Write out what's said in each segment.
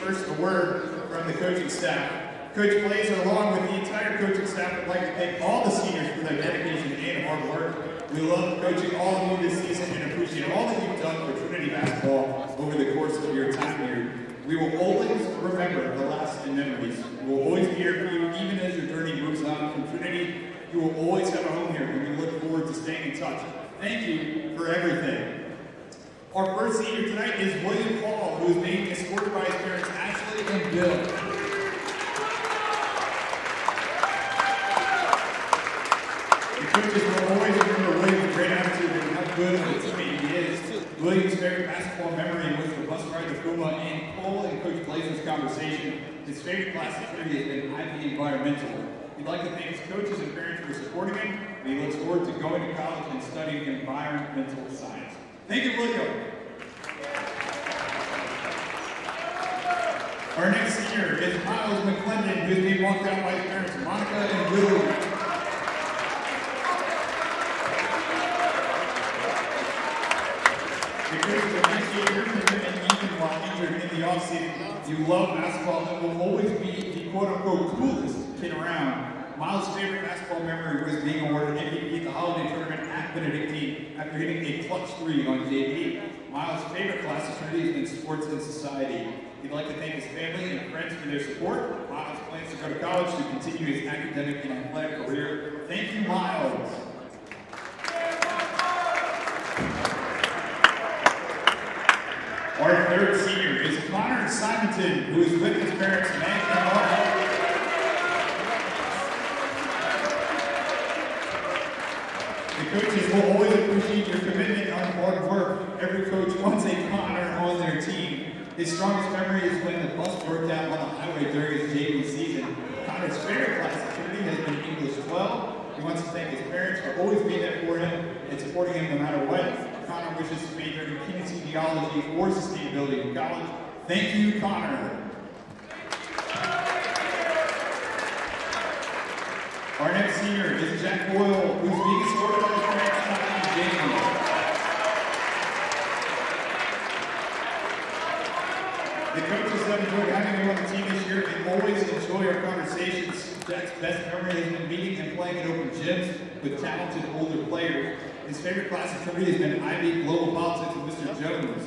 first a word from the coaching staff. Coach Blazer, along with the entire coaching staff, would like to thank all the seniors for their dedication and hard work. We love coaching all of you this season and appreciate all that you've done for Trinity basketball over the course of your time here. We will always remember the lasting memories. We will always be here for you, even as your journey moves on from Trinity. You will always have a home here, and we look forward to staying in touch. Thank you for everything. Our first senior tonight is William Paul, who is being escorted by his parents Ashley and Bill. The coaches will always remember William's great attitude and how good of a teammate he is. William's favorite basketball memory was the bus ride to Puma, and Cole and Coach Blazer's conversation. His favorite class of Trinity has been IB Environmental. He'd like to thank his coaches and parents for supporting him, and he looks forward to going to college and studying environmental science. Thank you, William. Our next senior is Miles McClendon, who's being walked out by his parents, Monica and Lily. The coaches appreciate your commitment even while injured in the offseason. You love basketball and will always be the quote-unquote coolest kid around. Miles' favorite basketball memory was being awarded MVP at the holiday tournament at Benedictine after hitting a clutch three on JV. Miles' favorite class of Trinity has been sports and society. He'd like to thank his family and friends for their support. Miles plans to go to college to continue his academic and athletic career. Thank you, Miles. Our third senior is Connor Simonton, who is with his parents, Meg and Mark. The coaches will always appreciate your commitment and hard work. Every coach wants a Connor on their team. His strongest memory is when the bus broke down on the highway during his JV season. Connor's favorite class of Trinity has been English 12. He wants to thank his parents for always being there for him and supporting him no matter what. Connor wishes to major in kinesiology or sustainability in college. Thank you, Connor. Our next senior is Jack Boyle, who's being escorted by his parents, Tommy and Jamie. The coaches have enjoyed having him on the team this year and always enjoy our conversations. Jack's best memory has been meeting and playing at open gyms with talented older players. His favorite class of Trinity has been IB Global Politics with Mr. Jones.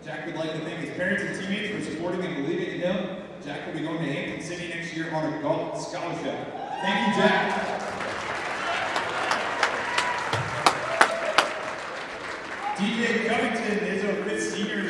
Jack would like to thank his parents and teammates for supporting and believing in him. Jack will be going to Hampton City next year on a golf scholarship. Thank you, Jack. DJ Covington is our fifth senior.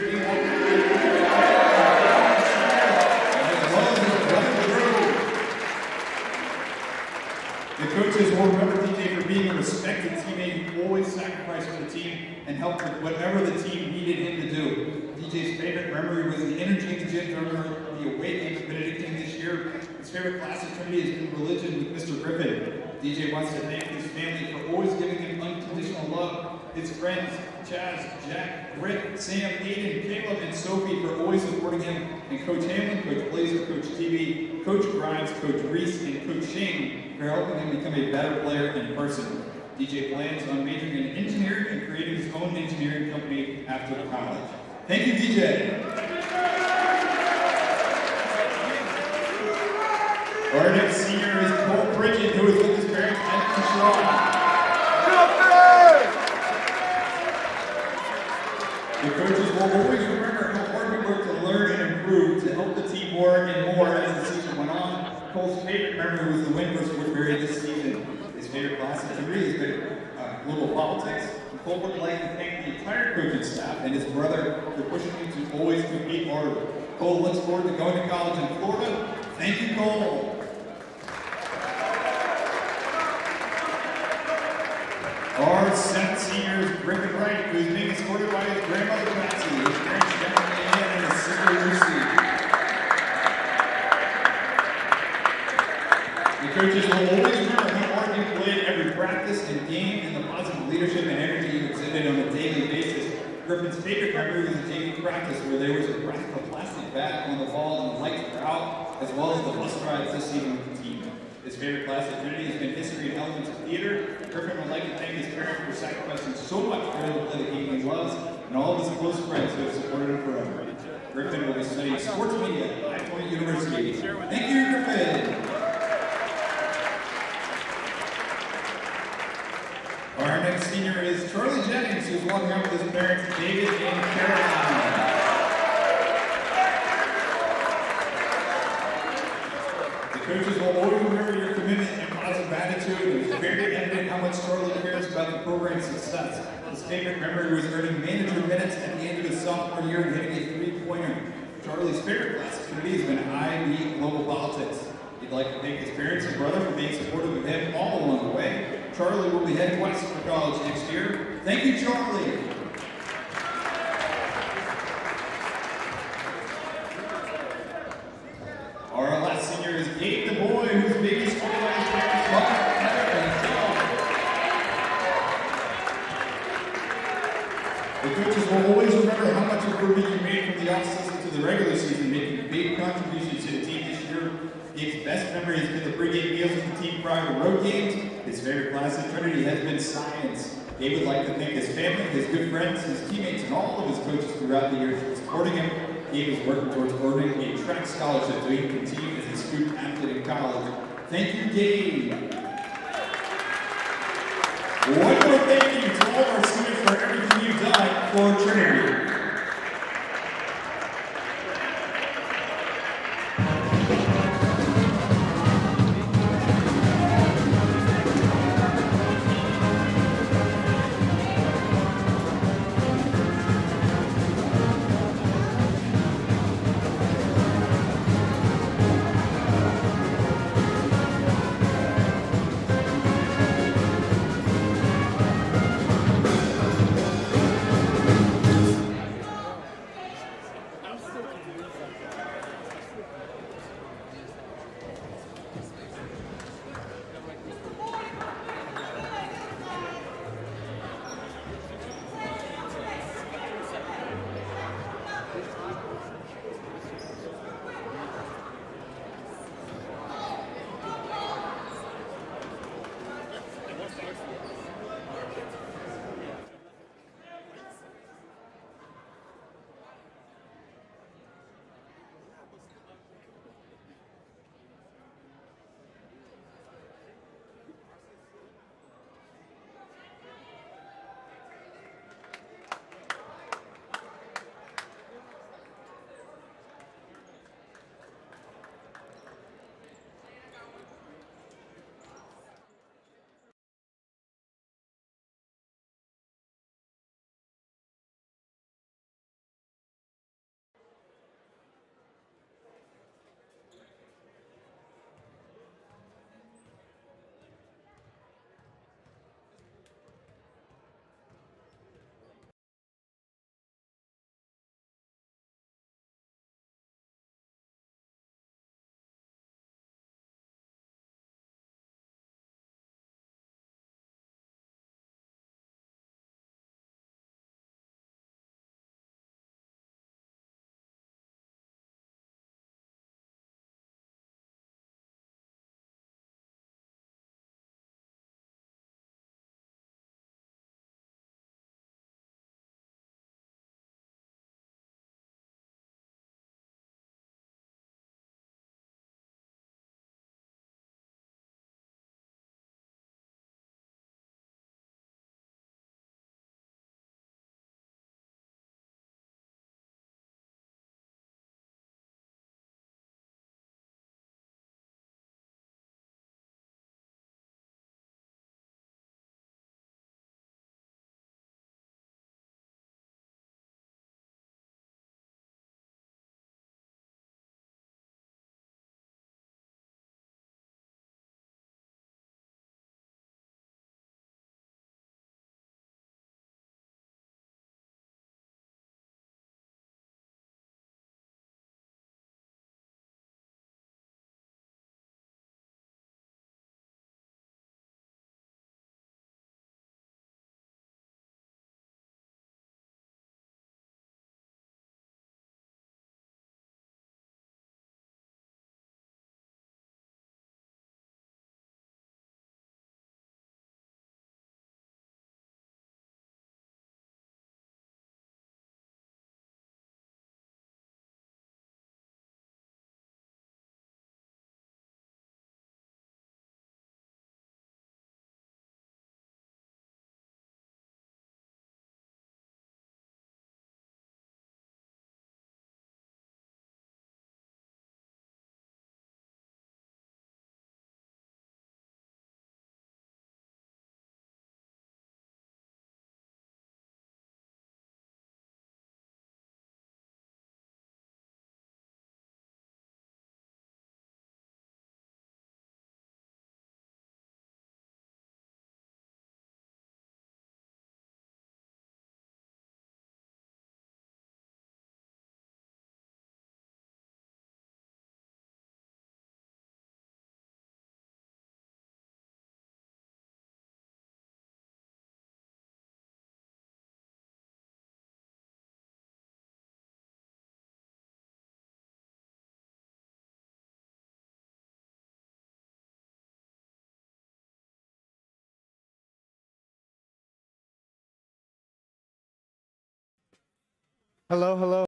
The coaches will remember DJ for being a respected teammate who always sacrificed for the team and helped with whatever the team needed him to do. DJ's favorite memory was the energy in the gym during the away game at Benedictine this year. His favorite class of Trinity has been religion with Mr. Griffin. DJ wants to thank his family for always giving him unconditional love. His friends, Chaz, Jack, Rick, Sam, Aiden, Caleb, and Sophie for always supporting him, and Coach Hamlin, Coach Blazer, Coach TV, Coach Grimes, Coach Reese, and Coach Shane for helping him become a better player in person. DJ plans on majoring in engineering and creating his own engineering company after college. Thank you, DJ. Our next senior is Cole Bridget, who is with his parents, Anthony Shaw. The coaches will always remember how hard we worked to learn and improve to help the team more and more as the season went on. Cole's favorite memory was the win versus Woodbury this season. His favorite class of Trinity has been global politics. Cole would like to thank the entire coaching staff and his brother for pushing him to always compete harder. Cole looks forward to going to college in Florida. Thank you, Cole. Our seventh senior is Griffin Wright, who is being escorted by his grandmother Patsy, his parents Jennifer Ann, and his sister Lucy. The coaches will always remember how hard you played every practice and game and the positive leadership and energy you exhibited on a daily basis. Griffin's favorite memory was a JV practice where there was a plastic bag on the ball and the lights were out, as well as the bus rides this season with the team. His favorite class of Trinity has been history and elements of theater. Griffin would like to thank his parents for sacrificing so much for him to play the game he loves, and all of his close friends who have supported him forever. Griffin will be studying sports media at High Point University. Thank you, Griffin. Our next senior is Charlie Jennings, who's walking out with his parents, David and Caroline. The coaches will always remember your commitment and positive attitude. It was very evident how much Charlie cares about the program's success. His favorite memory was earning manager minutes at the end of his sophomore year and hitting a three-pointer. Charlie's favorite class of Trinity has been IB Global Politics. He'd like to thank his parents and brother for being supportive of him all along the way. Charlie will be heading west for college next year. Thank you, Charlie. Our last senior is Gabe the boy, whose biggest goal is parents welcome Heather and Joe. The coaches will always remember how much improvement you made from the offseason to the regular season, making big contributions to the team this year. Gabe's best memory has been the pregame meals with the team prior to road games. His favorite class at Trinity has been science. Gabe would like to thank his family, his good friends, his teammates, and all of his coaches throughout the years for supporting him. Gabe is working towards earning a track scholarship so he can continue as a student athlete in college. Thank you, Gabe. One more thank you to all of our students for everything you've done for Trinity. Hello, hello.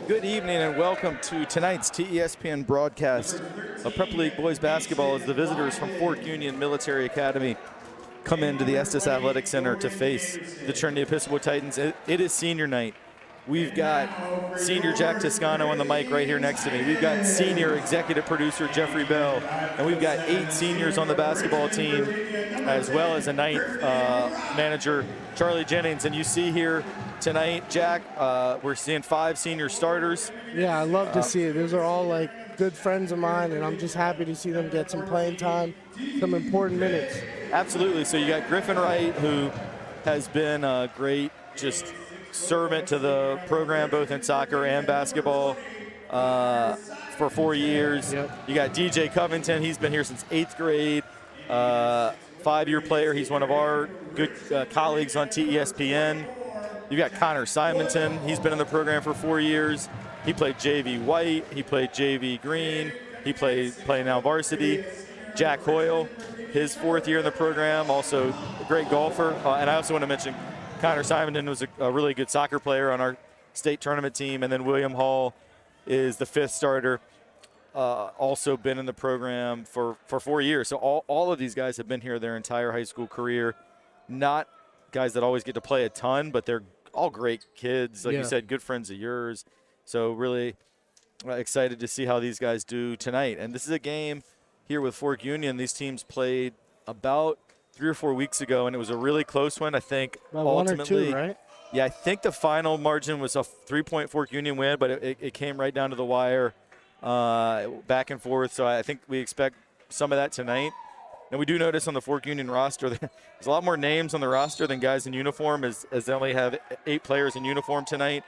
Good evening and welcome to tonight's TESPN broadcast of Prep League Boys Basketball as the visitors from Fort Union Military Academy come into the Estes Athletic Center to face the Trinity Episcopal Titans. It is senior night. We've got senior Jack Toscano on the mic right here next to me. We've got senior executive producer Jeffrey Bell, and we've got 8 seniors on the basketball team, as well as a ninth manager, Charlie Jennings. And you see here tonight, Jack, we're seeing 5 senior starters. Yeah, I love to see it. Those are all like good friends of mine, and I'm just happy to see them get some playing time, some important minutes. Absolutely. So you got Griffin Wright, who has been a great just servant to the program, both in soccer and basketball, for 4 years. Yep. You got DJ Covington. He's been here since 8th grade. 5-year player. He's one of our good colleagues on TESPN. You got Connor Simonton. He's been in the program for 4 years. He played JV White. He played JV Green. He played now Varsity. Jack Hoyle, his 4th year in the program, also a great golfer. And I also want to mention Connor Simonton was a really good soccer player on our state tournament team. And then William Hall is the 5th starter. also been in the program for 4 years. So all of these guys have been here their entire high school career. Not guys that always get to play a ton, but they're all great kids. Like you said, good friends of yours. So really excited to see how these guys do tonight. And this is a game here with Fork Union. These teams played about 3 or 4 weeks ago, and it was a really close one. I think about ultimately, 1 or 2, right? Yeah, I think the final margin was a 3-point Fork Union win, but it came right down to the wire, back and forth. So I think we expect some of that tonight. And we do notice on the Fork Union roster, there's a lot more names on the roster than guys in uniform, as they only have 8 players in uniform tonight.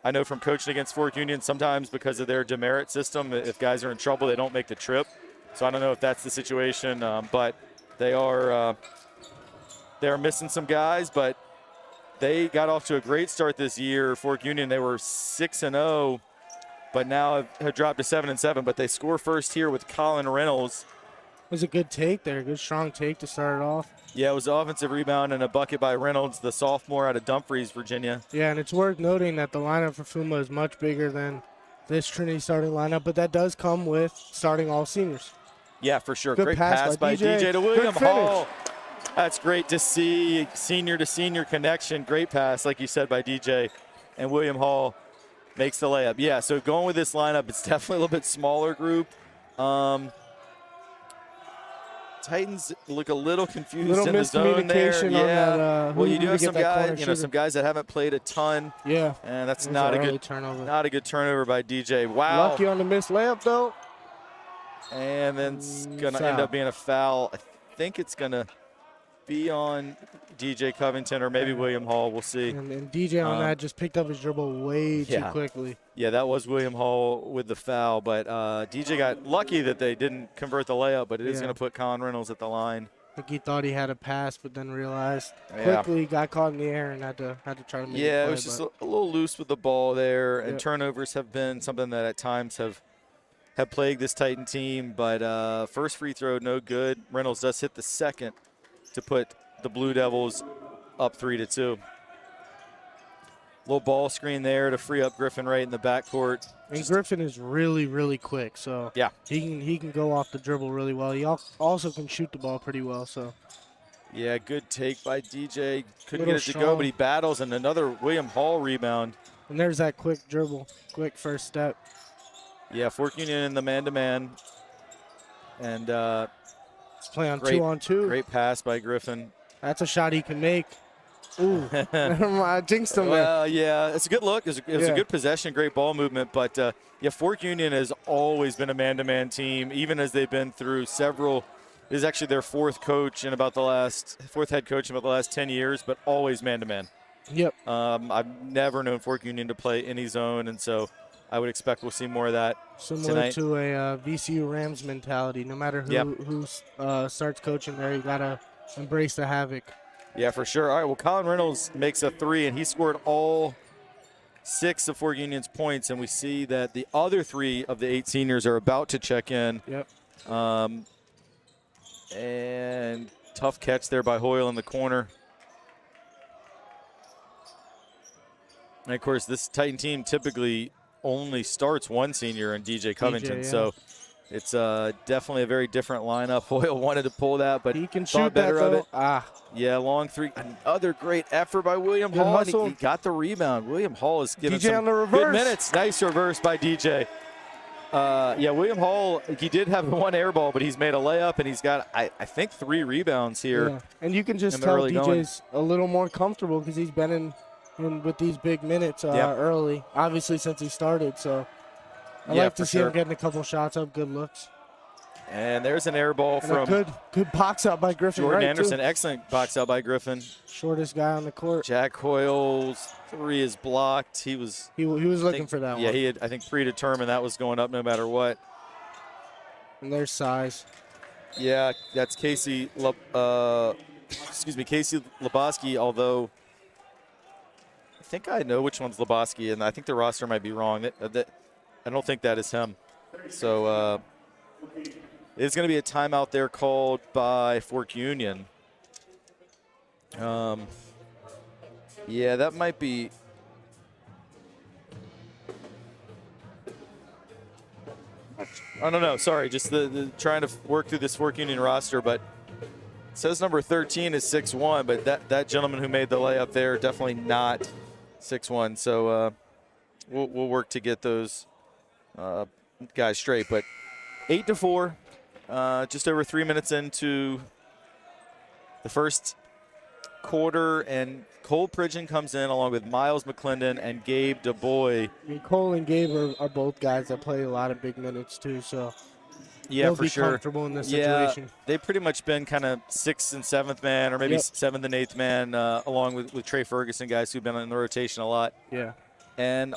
I know from coaching against Fork Union, sometimes because of their demerit system, if guys are in trouble, they don't make the trip. So I don't know if that's the situation, but they're missing some guys, but they got off to a great start this year. Fork Union, they were 6-0, but now have dropped to 7-7. But they score first here with Colin Reynolds. It was a good take there, good strong take to start it off. Yeah, it was an offensive rebound and a bucket by Reynolds, the sophomore out of Dumfries, Virginia. Yeah, and it's worth noting that the lineup for Fuma is much bigger than this Trinity starting lineup, but that does come with starting all seniors. Yeah, for sure. Good Great pass by DJ to William Hall. That's great to see, senior to senior connection. Great pass, like you said, by DJ. And William Hall makes the layup. Yeah, so going with this lineup, it's definitely a little bit smaller group. Titans look a little confused in the zone there. Yeah. Well, you do have some guys, some guys that haven't played a ton. Yeah. And that's not a good turnover. Not a good turnover by DJ. Wow. Lucky on the missed layup though. And then it's gonna end up being a foul. I think it's gonna be on DJ Covington or maybe William Hall. We'll see. And DJ on that just picked up his dribble way too quickly. Yeah, that was William Hall with the foul, but DJ got lucky that they didn't convert the layup, but it is going to put Colin Reynolds at the line. I think he thought he had a pass, but then realized quickly, got caught in the air and had to try to make a play. It was just a little loose with the ball there, and turnovers have been something that at times have plagued this Titan team, but first free throw, no good. Reynolds does hit the second to put the Blue Devils up 3-2. Little ball screen there to free up Griffin right in the backcourt. And Griffin is really, really quick, so he can go off the dribble really well. He also can shoot the ball pretty well. So yeah, good take by DJ. Couldn't get it to go, but he battles, and another William Hall rebound. And there's that quick dribble, quick first step. Yeah, Fork Union in the man-to-man. And let's play on 2-on-2. Great pass by Griffin. That's a shot he can make. Ooh, I jinxed him there. Well, yeah, it's a good look. It was a good possession, great ball movement. But, Fork Union has always been a man-to-man team, even as they've been through several. This is actually their fourth head coach in about the last 10 years, but always man-to-man. Yep. I've never known Fork Union to play any zone, and so I would expect we'll see more of that Similar tonight. to a VCU Rams mentality. No matter who starts coaching there, you got to embrace the havoc. Yeah, for sure. All right, well, Colin Reynolds makes a 3, and he scored all 6 of Fork Union's points, and we see that the other 3 of the 8 seniors are about to check in. Yep. And tough catch there by Hoyle in the corner. And, of course, this Titan team typically only starts one senior and DJ Covington, so it's definitely a very different lineup. Hoyle wanted to pull that, but he can shoot better of it. Yeah, long 3. Another great effort by William Hall. And he got the rebound. William Hall is giving some good minutes. Nice reverse by DJ. William Hall, he did have one air ball, but he's made a layup, and he's got, I think, 3 rebounds here. Yeah. And you can just tell DJ's a little more comfortable because he's been in with these big minutes early, obviously since he started. So I like to see him getting a couple shots up, good looks. And there's an air ball from good box out by Griffin. Jordan Anderson. Excellent box out by Griffin. Shortest guy on the court. Jack Hoyle's 3 is blocked. He was looking for that one. Yeah, he had, I think, predetermined that was going up no matter what. And there's size. Yeah, that's Casey Lebowski, although I think I know which one's Lebowski, and I think the roster might be wrong. I don't think that is him. So it's going to be a timeout there called by Fork Union. Yeah, that might be. Oh, no, sorry. Just the trying to work through this Fork Union roster, but it says number 13 is 6'1", but that gentleman who made the layup there, definitely not 6'1". So we'll work to get those guys straight. But 8-4, just over 3 minutes into the first quarter, and Cole Pridgeon comes in along with Miles McClendon and Gabe DuBois. I mean, Cole and Gabe are both guys that play a lot of big minutes too, so yeah, they'll for be sure. comfortable in this situation. They've pretty much been kind of 6th and 7th man, or maybe 7th and 8th man, along with Trey Ferguson, guys who've been in the rotation a lot. Yeah. And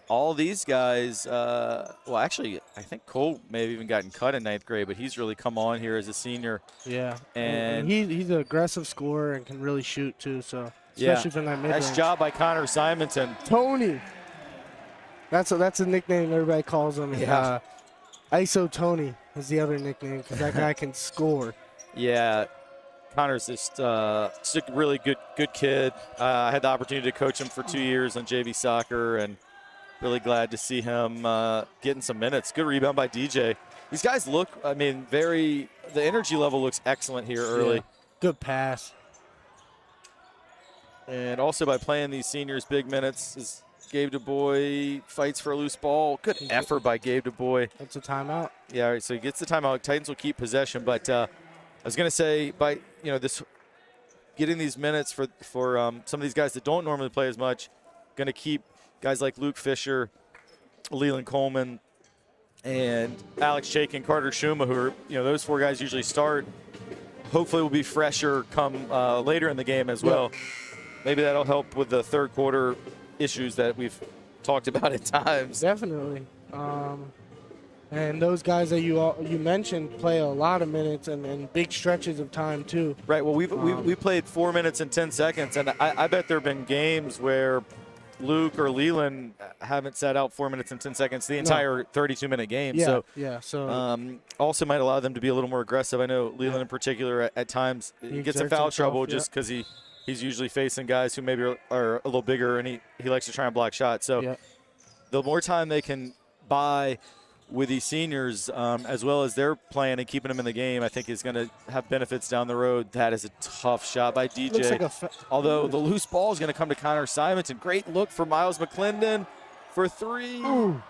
all these guys, well, actually, I think Cole may have even gotten cut in 9th grade, but he's really come on here as a senior. Yeah. And he's an aggressive scorer and can really shoot too, so especially from that mid-range. Nice job by Connor Simonton. Tony. That's a nickname everybody calls him. Yeah. ISO Tony is the other nickname because that guy can score. Yeah. Connor's just a really good kid. I had the opportunity to coach him for 2 years on JV soccer, and really glad to see him getting some minutes. Good rebound by DJ. These guys look, I mean, the energy level looks excellent here early. Yeah. Good pass. And also by playing these seniors big minutes is Gabe DuBois fights for a loose ball. Good effort by Gabe DuBois. That's a timeout. Yeah, all right, so he gets the timeout. Titans will keep possession, but I was going to say, by this getting these minutes for some of these guys that don't normally play as much, going to keep guys like Luke Fisher, Leland Coleman, and Alex Chaikin, Carter Schuma, who are, those 4 guys usually start. Hopefully will be fresher come later in the game as well. Maybe that'll help with the third quarter issues that we've talked about at times. Definitely. And those guys that you mentioned play a lot of minutes and big stretches of time too. Right. Well, we played 4 minutes and 10 seconds, and I bet there have been games where Luke or Leland haven't sat out 4 minutes and 10 seconds the entire 32-minute game. Yeah. Also might allow them to be a little more aggressive. I know Leland in particular at times he gets in foul trouble just because he's usually facing guys who maybe are a little bigger, and he likes to try and block shots. So the more time they can buy with these seniors, as well as they're playing and keeping them in the game, I think is going to have benefits down the road. That is a tough shot by DJ. Although the loose ball is going to come to Connor Simonton. Great look for Miles McClendon for 3.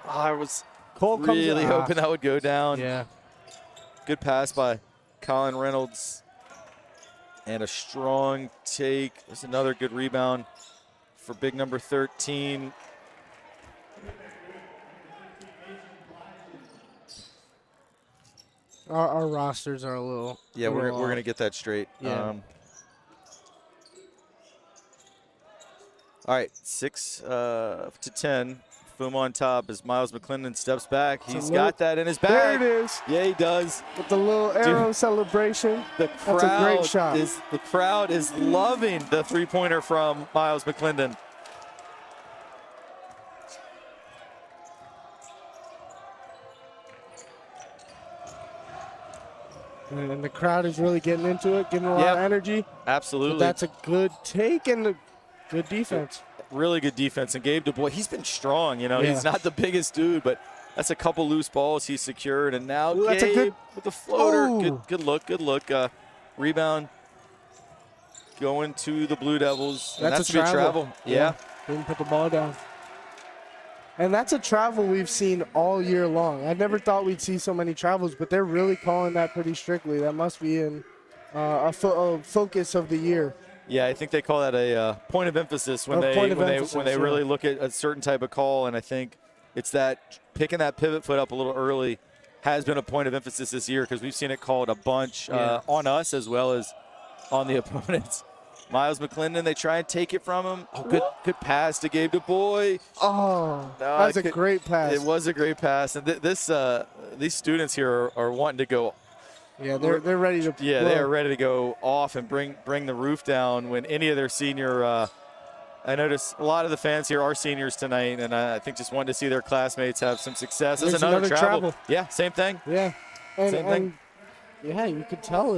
I was really hoping that would go down. Yeah. Good pass by Colin Reynolds. And a strong take. There's another good rebound for big number 13. Our rosters are a little. Yeah, we're going to get that straight. Yeah. All right, 6 to 10. Boom on top as Miles McClendon steps back. He's got that in his bag. There it is. Yeah, he does. With the little arrow celebration. That's a great shot. The crowd is loving the three-pointer from Miles McClendon. And the crowd is really getting into it, getting a lot of energy. Absolutely. But that's a good take and a good defense. Really good defense. And Gabe DuBois, he's been strong. He's not the biggest dude, but that's a couple loose balls he secured. And now Gabe with the floater. Good look. Rebound going to the Blue Devils. That's a travel. Yeah. Didn't put the ball down. And that's a travel we've seen all year long. I never thought we'd see so many travels, but they're really calling that pretty strictly. That must be in a focus of the year. Yeah, I think they call that a point of emphasis when they really look at a certain type of call, and I think it's that picking that pivot foot up a little early has been a point of emphasis this year because we've seen it called a bunch on us as well as on the opponents. Miles McClendon, they try and take it from him. Oh, good pass to Gabe DuBois. Oh, that was a great pass. It was a great pass, and these students here are wanting to go. Yeah, they're ready to. Yeah, they are ready to go off and bring the roof down when any of their senior. I notice a lot of the fans here are seniors tonight, and I think just wanted to see their classmates have some success. There's another travel. Yeah, same thing. Yeah, same thing. Yeah, you could tell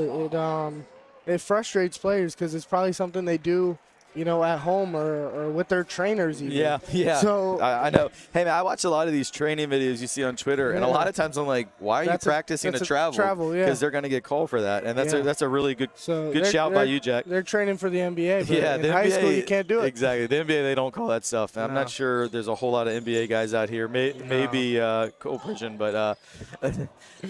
it frustrates players because it's probably something they do at home or with their trainers even. Yeah. So I know. Hey, man, I watch a lot of these training videos you see on Twitter, and a lot of times I'm like, why are you practicing to travel? Yeah. Because they're going to get called for that, and that's a really good shout by you, Jack. They're training for the NBA, but yeah, in high school you can't do it. Exactly. The NBA, they don't call that stuff. And I'm not sure there's a whole lot of NBA guys out here. Maybe Cole Pridgeon, but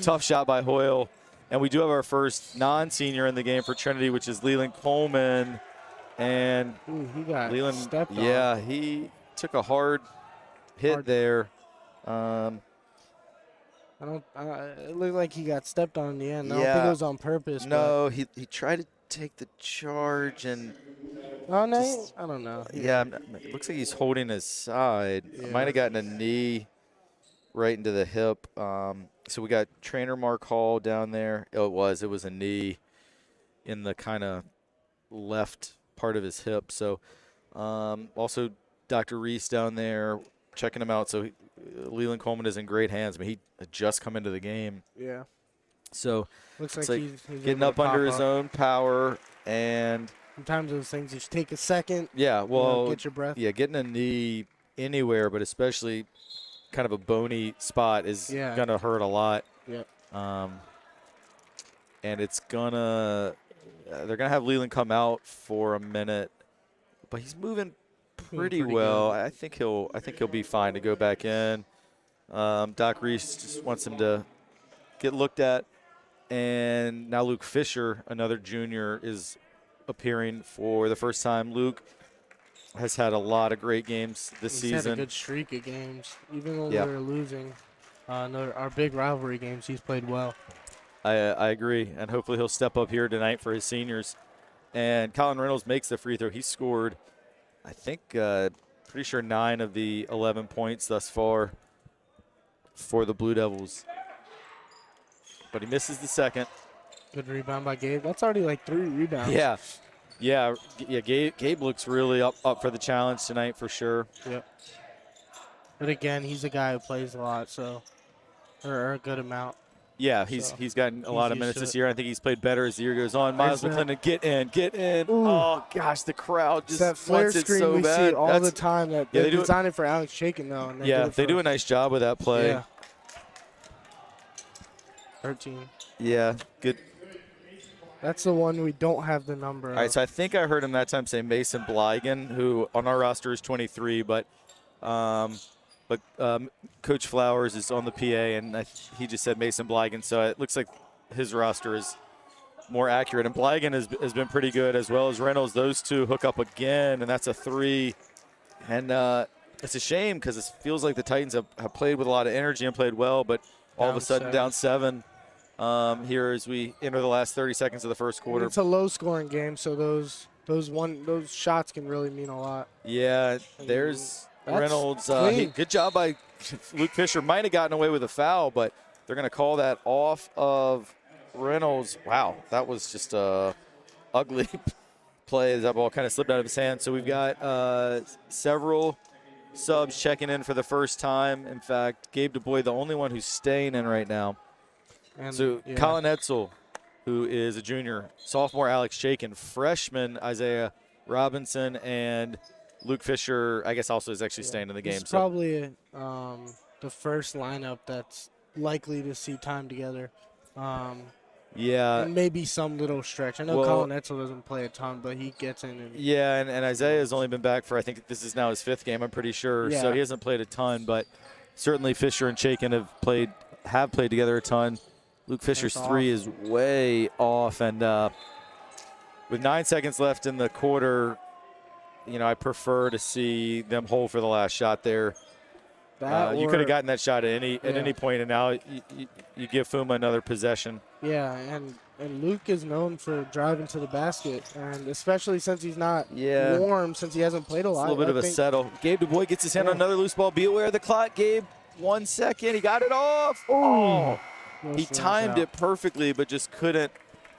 tough shot by Hoyle. And we do have our first non-senior in the game for Trinity, which is Leland Coleman. And he got Leland, stepped on. yeah, he took a hard hit there. It looked like he got stepped on in the end. I don't think it was on purpose. No, he tried to take the charge and. Oh no, I don't know. Yeah, it looks like he's holding his side. Yeah. Might have gotten a knee right into the hip. So we got trainer Mark Hall down there. Oh, it was a knee in the kind of left part of his hip. So also Dr. Reese down there checking him out. So Leland Coleman is in great hands. I mean, he had just come into the game. Yeah. So looks it's like like he's getting up under his own power. And sometimes those things just take a second. Yeah, well, get your breath. Yeah, getting a knee anywhere, but especially kind of a bony spot is going to hurt a lot. Yep. And it's they're going to have Leland come out for a minute, but he's moving pretty well. Good. I think he'll be fine to go back in. Doc Reese just wants him to get looked at. And now Luke Fisher, another junior, is appearing for the first time. Luke has had a lot of great games this season. He's had a good streak of games. Even when we were losing our big rivalry games, he's played well. I agree, and hopefully he'll step up here tonight for his seniors. And Colin Reynolds makes the free throw. He scored, I think, pretty sure 9 of the 11 points thus far for the Blue Devils. But he misses the second. Good rebound by Gabe. That's already like 3 rebounds. Yeah. Gabe looks really up for the challenge tonight for sure. Yep. But again, he's a guy who plays a lot, or a good amount. Yeah, he's gotten a lot of minutes this year. I think he's played better as the year goes on. Miles McClendon, get in. Ooh. Oh gosh, the crowd just that flare wants it screen so we bad. see all the time. They designed it for Alex Chaikin though. And they do a nice job with that play. Yeah. 13. Yeah, good. That's the one we don't have the number of. All right, so I think I heard him that time say Mason Blygan, who on our roster is 23, but Coach Flowers is on the PA, and he just said Mason Blygan, so it looks like his roster is more accurate. And Blygan has been pretty good, as well as Reynolds. Those two hook up again, and that's a 3. And it's a shame because it feels like the Titans have played with a lot of energy and played well, but all of a sudden down 7 here as we enter the last 30 seconds of the first quarter. It's a low-scoring game, so those shots can really mean a lot. Yeah, there's Reynolds. Good job by Luke Fisher. Might have gotten away with a foul, but they're going to call that off of Reynolds. Wow, that was just a ugly play. That ball kind of slipped out of his hand. So we've got several subs checking in for the first time. In fact, Gabe DuBois, the only one who's staying in right now. And, Colin Etzel, who is a junior, sophomore Alex Chaikin, freshman Isaiah Robinson, and Luke Fisher, I guess, also is actually staying in the game. It's probably the first lineup that's likely to see time together. And maybe some little stretch. I know Colin Etzel doesn't play a ton, but he gets in. And Isaiah has only been back for, I think this is now his 5th game, I'm pretty sure. Yeah. So he hasn't played a ton, but certainly Fisher and Chaikin have played together a ton. Luke Fisher's 3 is way off, and with 9 seconds left in the quarter, I prefer to see them hold for the last shot there. You could have gotten that shot at any point, and now you give Fuma another possession. Yeah, and Luke is known for driving to the basket, and especially since he's not warm, since he hasn't played a lot. It's a little bit of a settle. Gabe DuBois gets his hand on another loose ball. Be aware of the clock, Gabe. 1 second. He got it off. Oh. He timed it perfectly, but just couldn't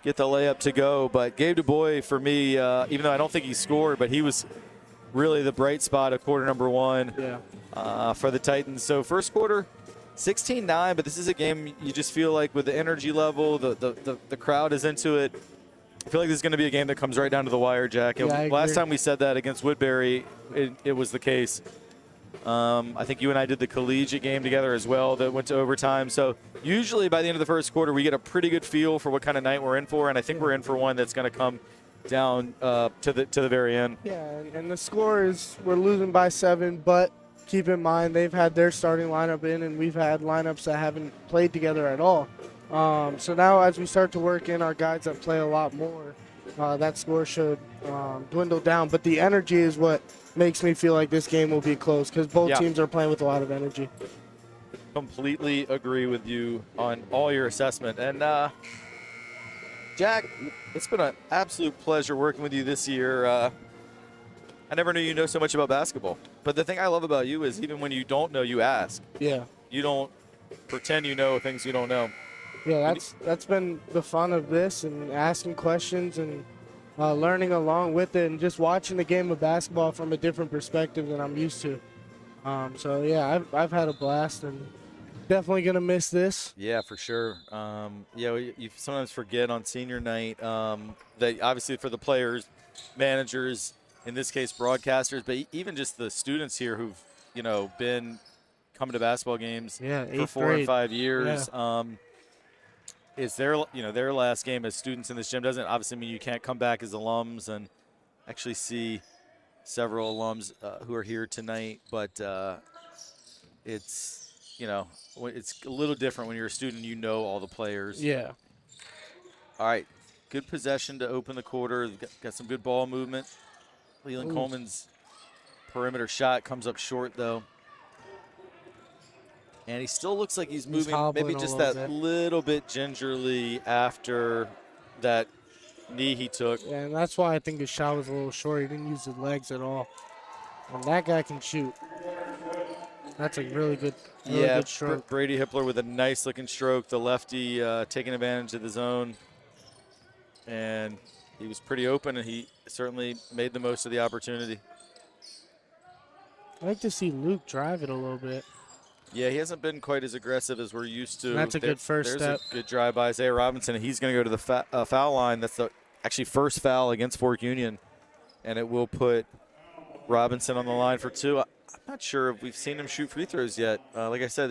get the layup to go. But Gabe DuBois, for me, even though I don't think he scored, but he was really the bright spot of quarter number 1 for the Titans. So first quarter, 16-9, but this is a game you just feel like with the energy level, the crowd is into it. I feel like this is going to be a game that comes right down to the wire, Jack. Yeah, I Last agree. time we said that against Woodbury, it was the case. I think you and I did the collegiate game together as well that went to overtime. So usually by the end of the first quarter, we get a pretty good feel for what kind of night we're in for, and I think we're in for one that's going to come down to the very end. Yeah, and the score is we're losing by 7, but keep in mind they've had their starting lineup in, and we've had lineups that haven't played together at all. So now as we start to work in our guys that play a lot more, that score should dwindle down. But the energy is what makes me feel like this game will be close because both teams are playing with a lot of energy. Completely agree with you on all your assessment. And Jack, it's been an absolute pleasure working with you this year. I never knew you know so much about basketball. But the thing I love about you is even when you don't know, you ask. Yeah. You don't pretend you know things you don't know. Yeah, that's been the fun of this, and asking questions and learning along with it, and just watching the game of basketball from a different perspective than I'm used to. So yeah, I've had a blast, and definitely gonna miss this. Yeah, for sure. You sometimes forget on senior night that obviously for the players, managers, in this case broadcasters, but even just the students here who've been coming to basketball games for 4 and 5 years. Yeah. It's their last game as students in this gym. Doesn't obviously mean you can't come back as alums and actually see several alums who are here tonight, but it's a little different when you're a student. You know all the players. Yeah. All right, good possession to open the quarter. Got some good ball movement. Leland Coleman's perimeter shot comes up short though. And he still looks like he's moving maybe just that little bit gingerly after that knee he took. Yeah, and that's why I think his shot was a little short. He didn't use his legs at all. And that guy can shoot. That's a really good stroke. Brady Hippler with a nice looking stroke. The lefty taking advantage of the zone. And he was pretty open, and he certainly made the most of the opportunity. I like to see Luke drive it a little bit. Yeah, he hasn't been quite as aggressive as we're used to. That's a good first step. There's a good drive by Isaiah Robinson, and he's going to go to the foul line. That's the actually first foul against Fork Union, and it will put Robinson on the line for 2. I'm not sure if we've seen him shoot free throws yet. Like I said,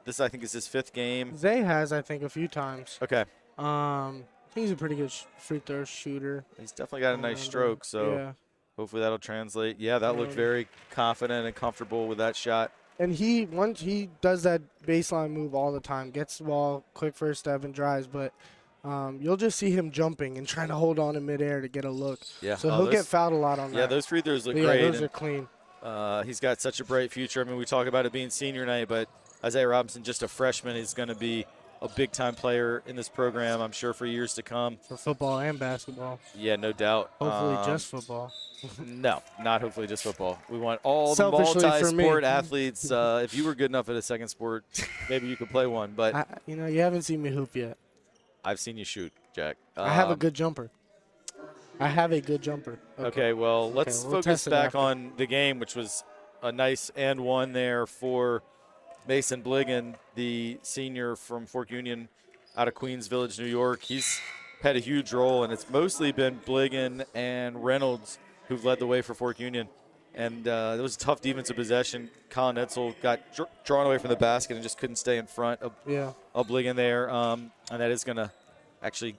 this I think is his 5th game. Zay has, I think, a few times. Okay. I think he's a pretty good free throw shooter. He's definitely got a nice stroke, so hopefully that'll translate. Yeah, that looked very confident and comfortable with that shot. And once he does that baseline move all the time, gets the ball, quick first step, and drives. But you'll just see him jumping and trying to hold on in midair to get a look. Yeah. So he'll get fouled a lot on that. Yeah, those free throws look great. Yeah, those are clean. He's got such a bright future. I mean, we talk about it being senior night, but Isaiah Robinson, just a freshman, is going to be a big-time player in this program, I'm sure, for years to come. For football and basketball. Yeah, no doubt. Hopefully just football. No, not hopefully just football. We want all the Selfishly multi-sport athletes. If you were good enough at a second sport, maybe you could play one. But you haven't seen me hoop yet. I've seen you shoot, Jack. I have a good jumper. Okay, well, let's focus back on the game, which was a nice and one there for Mason Bligan, the senior from Fork Union out of Queens Village, New York. He's had a huge role, and it's mostly been Bligan and Reynolds who've led the way for Fork Union. And it was a tough defensive possession. Colin Etzel got drawn away from the basket and just couldn't stay in front of Bligan there. And that is going to actually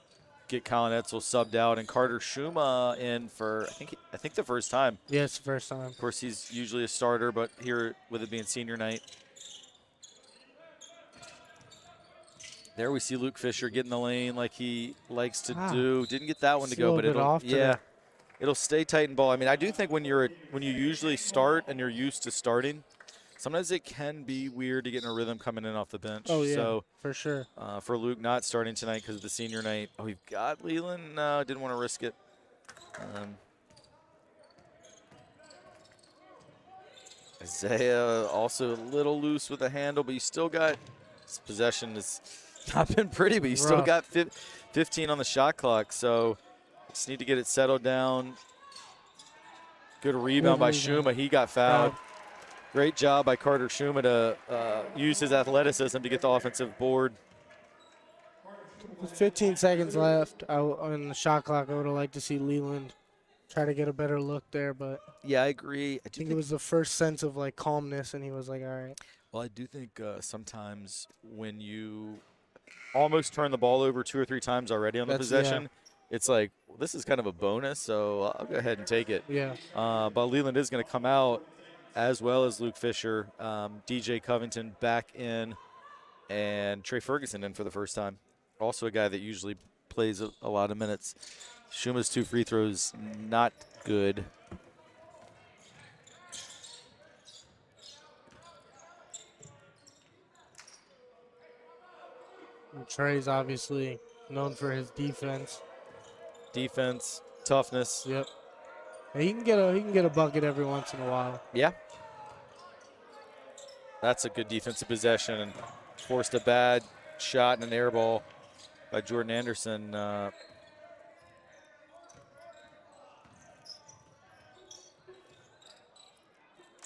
get Colin Etzel subbed out. And Carter Schuma in for, I think the first time. Yeah, it's the first time. Of course, he's usually a starter, but here with it being senior night. There we see Luke Fisher get in the lane like he likes to do. Didn't get that one to go, but it'll stay tight and ball. I mean, I do think when you usually start and you're used to starting, sometimes it can be weird to get in a rhythm coming in off the bench. Oh, yeah, so, for sure. For Luke not starting tonight because of the senior night. Oh, we've got Leland. Didn't want to risk it. Isaiah also a little loose with the handle, but you still got his possession has not been pretty, but you still got 15 on the shot clock. So just need to get it settled down. Good rebound by Schuma. He got fouled. Great job by Carter Schuma to use his athleticism to get the offensive board. With 15 seconds left on the shot clock, I would have liked to see Leland try to get a better look there, but Yeah, I agree. I I think it was the first sense of like calmness, and he was like, all right. Well, I do think sometimes when you almost turn the ball over 2 or 3 times already on the possession, it's like, well, this is kind of a bonus, so I'll go ahead and take it. Yeah. But Leland is going to come out, as well as Luke Fisher, DJ Covington back in, and Trey Ferguson in for the first time. Also a guy that usually plays a lot of minutes. Schuma's 2 free throws, not good. And Trey's obviously known for his defense. Defense, toughness. Yep. And he can get a bucket every once in a while. Yeah. That's a good defensive possession, and forced a bad shot and an air ball by Jordan Anderson.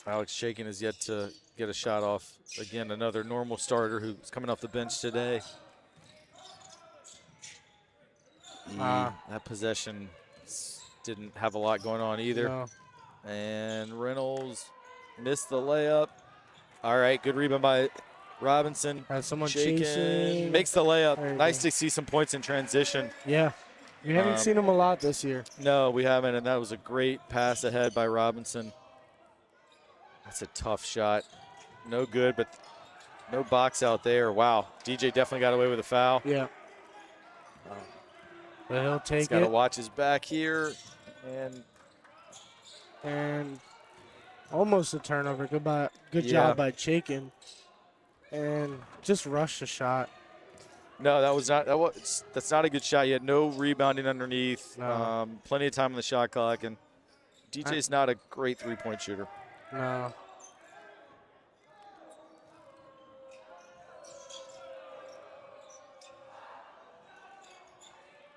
Alex Shakin has yet to get a shot off. Again, another normal starter who's coming off the bench today. That possession didn't have a lot going on either. No. And Reynolds missed the layup. All right, good rebound by Robinson. Has someone Shakin chasing. makes the layup. Nice to see some points in transition. Yeah. We haven't seen him a lot this year. No, we haven't, and that was a great pass ahead by Robinson. That's a tough shot. No good, but no box out there. Wow, DJ definitely got away with a foul. Yeah. But he'll take He's got to watch his back here. And almost a turnover. Good job by Chaikin. And just rushed the shot. No, that's not a good shot. You had no rebounding underneath. No. Plenty of time on the shot clock, and DJ's not a great three-point shooter. No.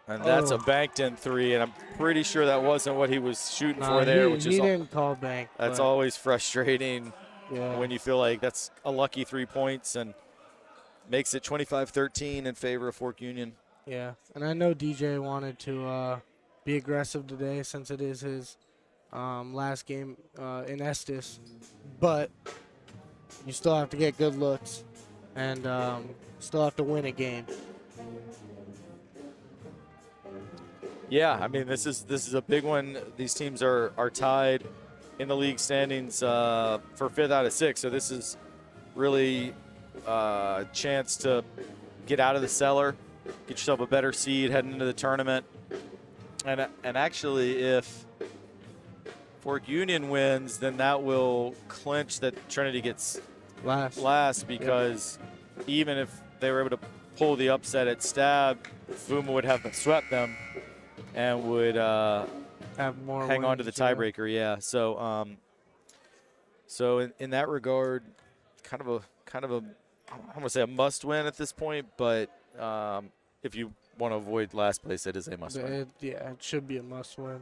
And that's a banked-in 3, and I'm pretty sure that wasn't what he was shooting for there. He didn't call bank. That's always frustrating when you feel like that's a lucky 3 points, and makes it 25-13 in favor of Fork Union. Yeah, and I know DJ wanted to be aggressive today since it is his last game in Estes, but you still have to get good looks and still have to win a game. Yeah, I mean, this is a big one. These teams are tied in the league standings for 5th out of 6, so this is really a chance to get out of the cellar, get yourself a better seed heading into the tournament. And actually, if Fork Union wins, then that will clinch that Trinity gets last because even if they were able to pull the upset at Stab, Fuma would have swept them and would have more hang on to the tiebreaker. Yeah. So so in that regard, kind of a I'm gonna say a must win at this point, but if you want to avoid last place, it is a must win. It should be a must win.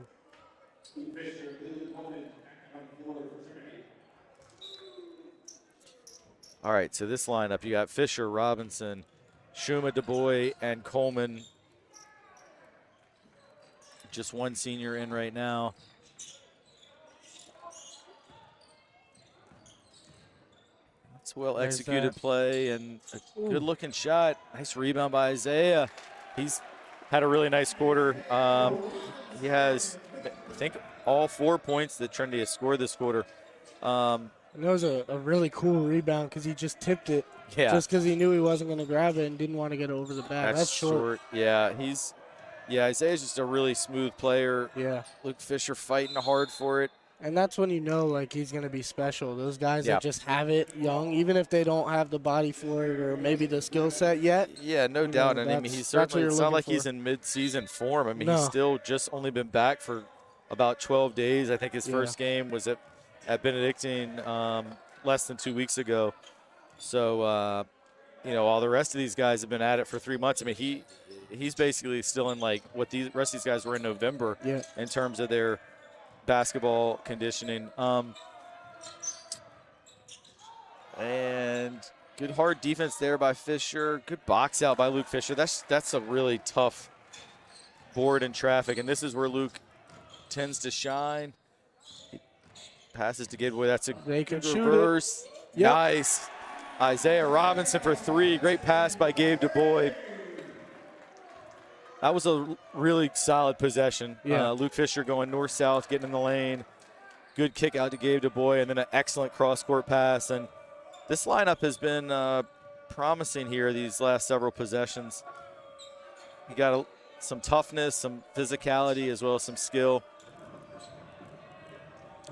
All right, so this lineup, you got Fisher, Robinson, Shuma, DuBois, and Coleman. Just one senior in right now. That's well-executed play and a good-looking shot. Nice rebound by Isaiah. He's had a really nice quarter. He has, I think, all 4 points that Trinity has scored this quarter. And that was a really cool rebound because he just tipped it. Yeah. Just because he knew he wasn't going to grab it and didn't want to get over the back. That's short. Yeah, Isaiah's just a really smooth player. Yeah. Luke Fisher fighting hard for it. And that's when you know, like, he's going to be special. Those guys that just have it young, even if they don't have the body for it or maybe the skill set yet. Yeah, no doubt. And I mean, he's certainly, it's not like he's in mid-season form. I mean, he's still just only been back for about 12 days. I think his first game was at Benedictine less than 2 weeks ago. So, all the rest of these guys have been at it for 3 months. I mean, he's basically still in, like, what the rest of these guys were in November in terms of their basketball conditioning. And Good hard defense there by Fisher. Good box out by Luke Fisher. That's a really tough board in traffic, and this is where Luke tends to shine. He passes to Gabe Boy. That's a They can good shoot reverse. it. Yep. Nice. Isaiah Robinson for 3. Great pass by Gabe DuBois. That was a really solid possession. Yeah. Luke Fisher going north-south, getting in the lane. Good kick out to Gabe DuBois, and then an excellent cross-court pass. And this lineup has been promising here these last several possessions. You got some toughness, some physicality, as well as some skill.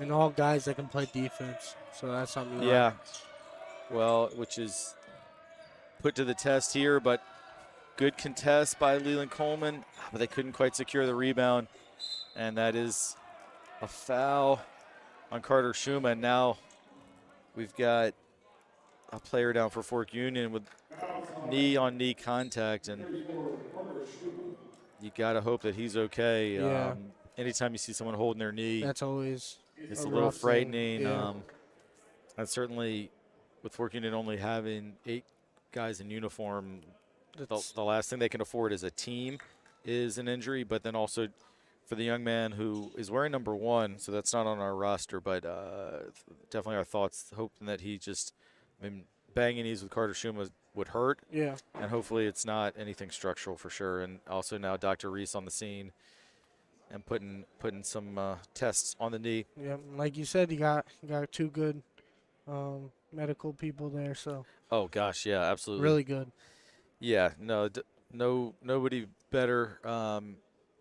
And all guys that can play defense. So that's something. Yeah. Like. Well, which is put to the test here, but good contest by Leland Coleman, but they couldn't quite secure the rebound. And that is a foul on Carter Schuma. Now we've got a player down for Fork Union with knee-on-knee contact, and you got to hope that he's okay. Yeah. Anytime you see someone holding their knee, That's always it's a little frightening. Yeah. And certainly with Fork Union only having 8 guys in uniform, the last thing they can afford as a team is an injury, but then also for the young man who is wearing number 1, so that's not on our roster, but definitely our thoughts, hoping that he just, banging knees with Carter Schuma would hurt. Yeah. And hopefully it's not anything structural for sure. And also now Dr. Reese on the scene and putting some tests on the knee. Yeah, like you said, you got 2 good medical people there, so. Oh gosh, yeah, absolutely. Really good. Yeah, nobody better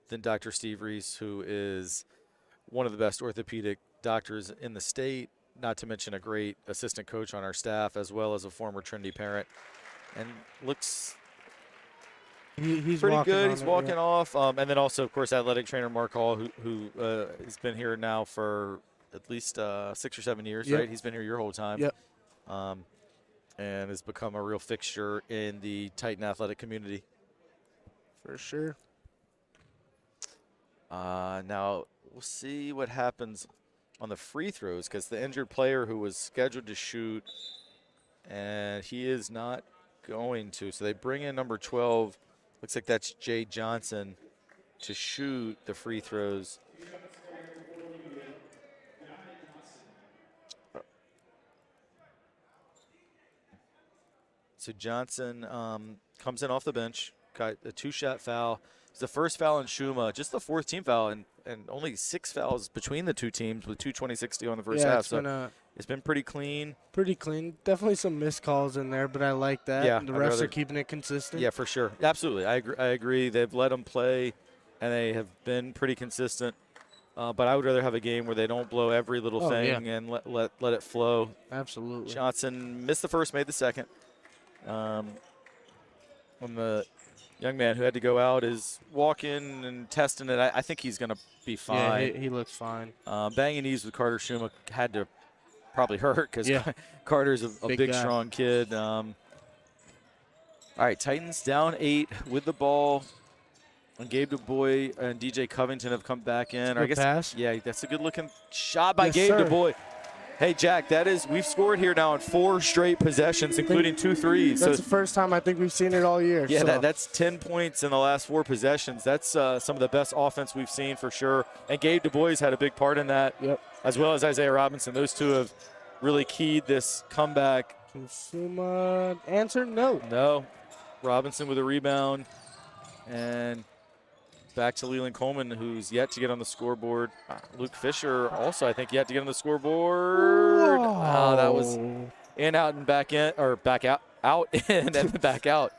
than Dr. Steve Reese, who is one of the best orthopedic doctors in the state, not to mention a great assistant coach on our staff, as well as a former Trinity parent, and looks He's pretty good. He's walking yeah. off. And then also, of course, athletic trainer Mark Hall, who has been here now for at least 6 or 7 years, Yep. right? He's been here your whole time. Yep. And has become a real fixture in the Titan athletic community. For sure. Now, we'll see what happens on the free throws, because the injured player who was scheduled to shoot, and he is not going to. So they bring in number 12. Looks like that's Jay Johnson to shoot the free throws. So Johnson comes in off the bench, got a 2-shot foul. It's the first foul in Schuma, just the 4th team foul, and only 6 fouls between the 2 teams with 2:26 to go in the first half. It's been pretty clean. Pretty clean. Definitely some missed calls in there, but I like that. Yeah, the refs are keeping it consistent. Yeah, for sure. Absolutely. I agree. They've let them play, and they have been pretty consistent. But I would rather have a game where they don't blow every little thing and let it flow. Absolutely. Johnson missed the first, made the second. When the young man who had to go out is walking and testing it, I think he's going to be fine. Yeah, he looks fine. Banging knees with Carter Schuma had to probably hurt, because Carter's a big strong kid. All right, Titans down 8 with the ball. And Gabe DuBois and DJ Covington have come back in. Good pass. Yeah, that's a good-looking shot by Gabe DuBois. Hey, Jack, we've scored here now on 4 straight possessions, including 2 threes. That's the first time I think we've seen it all year. Yeah, so. that's 10 points in the last 4 possessions. That's some of the best offense we've seen for sure. And Gabe DuBois had a big part in that, as well as Isaiah Robinson. Those 2 have really keyed this comeback. Consuma answer, no. No. Robinson with a rebound. And back to Leland Coleman, who's yet to get on the scoreboard. Luke Fisher also, I think, yet to get on the scoreboard. Oh, that was in, out, and back in, or back out, in, and back out.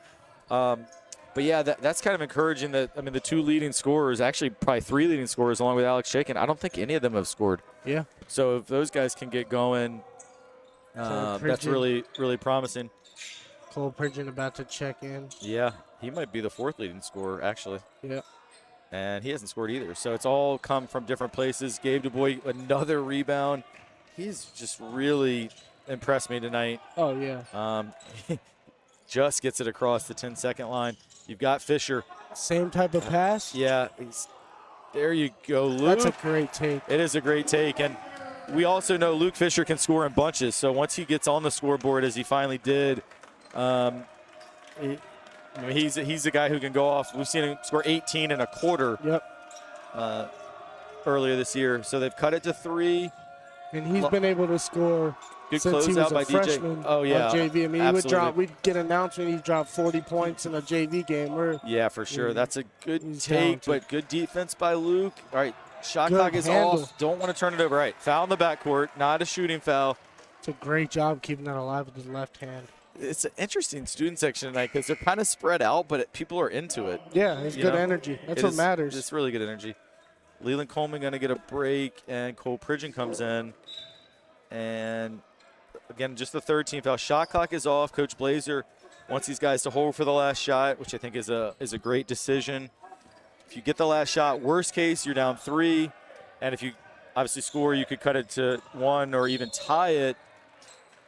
But yeah, that's kind of encouraging that, the 2 leading scorers, actually probably 3 leading scorers along with Alex Shakin, I don't think any of them have scored. Yeah. So if those guys can get going, that's really, really promising. Cole Pridgeon about to check in. Yeah, he might be the 4th leading scorer, actually. Yeah. And he hasn't scored either. So it's all come from different places. Gabe DuBois, another rebound. He's just really impressed me tonight. Oh, yeah. Just gets it across the 10-second line. You've got Fisher. Same type of pass? Yeah. There you go, Luke. That's a great take. It is a great take. And we also know Luke Fisher can score in bunches. So once he gets on the scoreboard, as he finally did, he's the guy who can go off. We've seen him score 18 and a quarter. Yep. Earlier this year. So they've cut it to 3. And he's been able to score good since he was a freshman Oh, yeah. on JV. I mean, Absolutely. we'd get an announcement he dropped 40 points in a JV game. Yeah, for sure. That's a good take, talented. but good defense by Luke. All right, shot Good clock is handle. off. Don't want to turn it over. All right, foul in the backcourt, not a shooting foul. It's a great job keeping that alive with his left hand. It's an interesting student section tonight because they're kind of spread out, but people are into it. Yeah, it's good energy. That's what matters. It's really good energy. Leland Coleman going to get a break, and Cole Pridgeon comes in. And, again, just the third team foul. Shot clock is off. Coach Blazer wants these guys to hold for the last shot, which I think is a great decision. If you get the last shot, worst case, you're down 3. And if you obviously score, you could cut it to 1 or even tie it.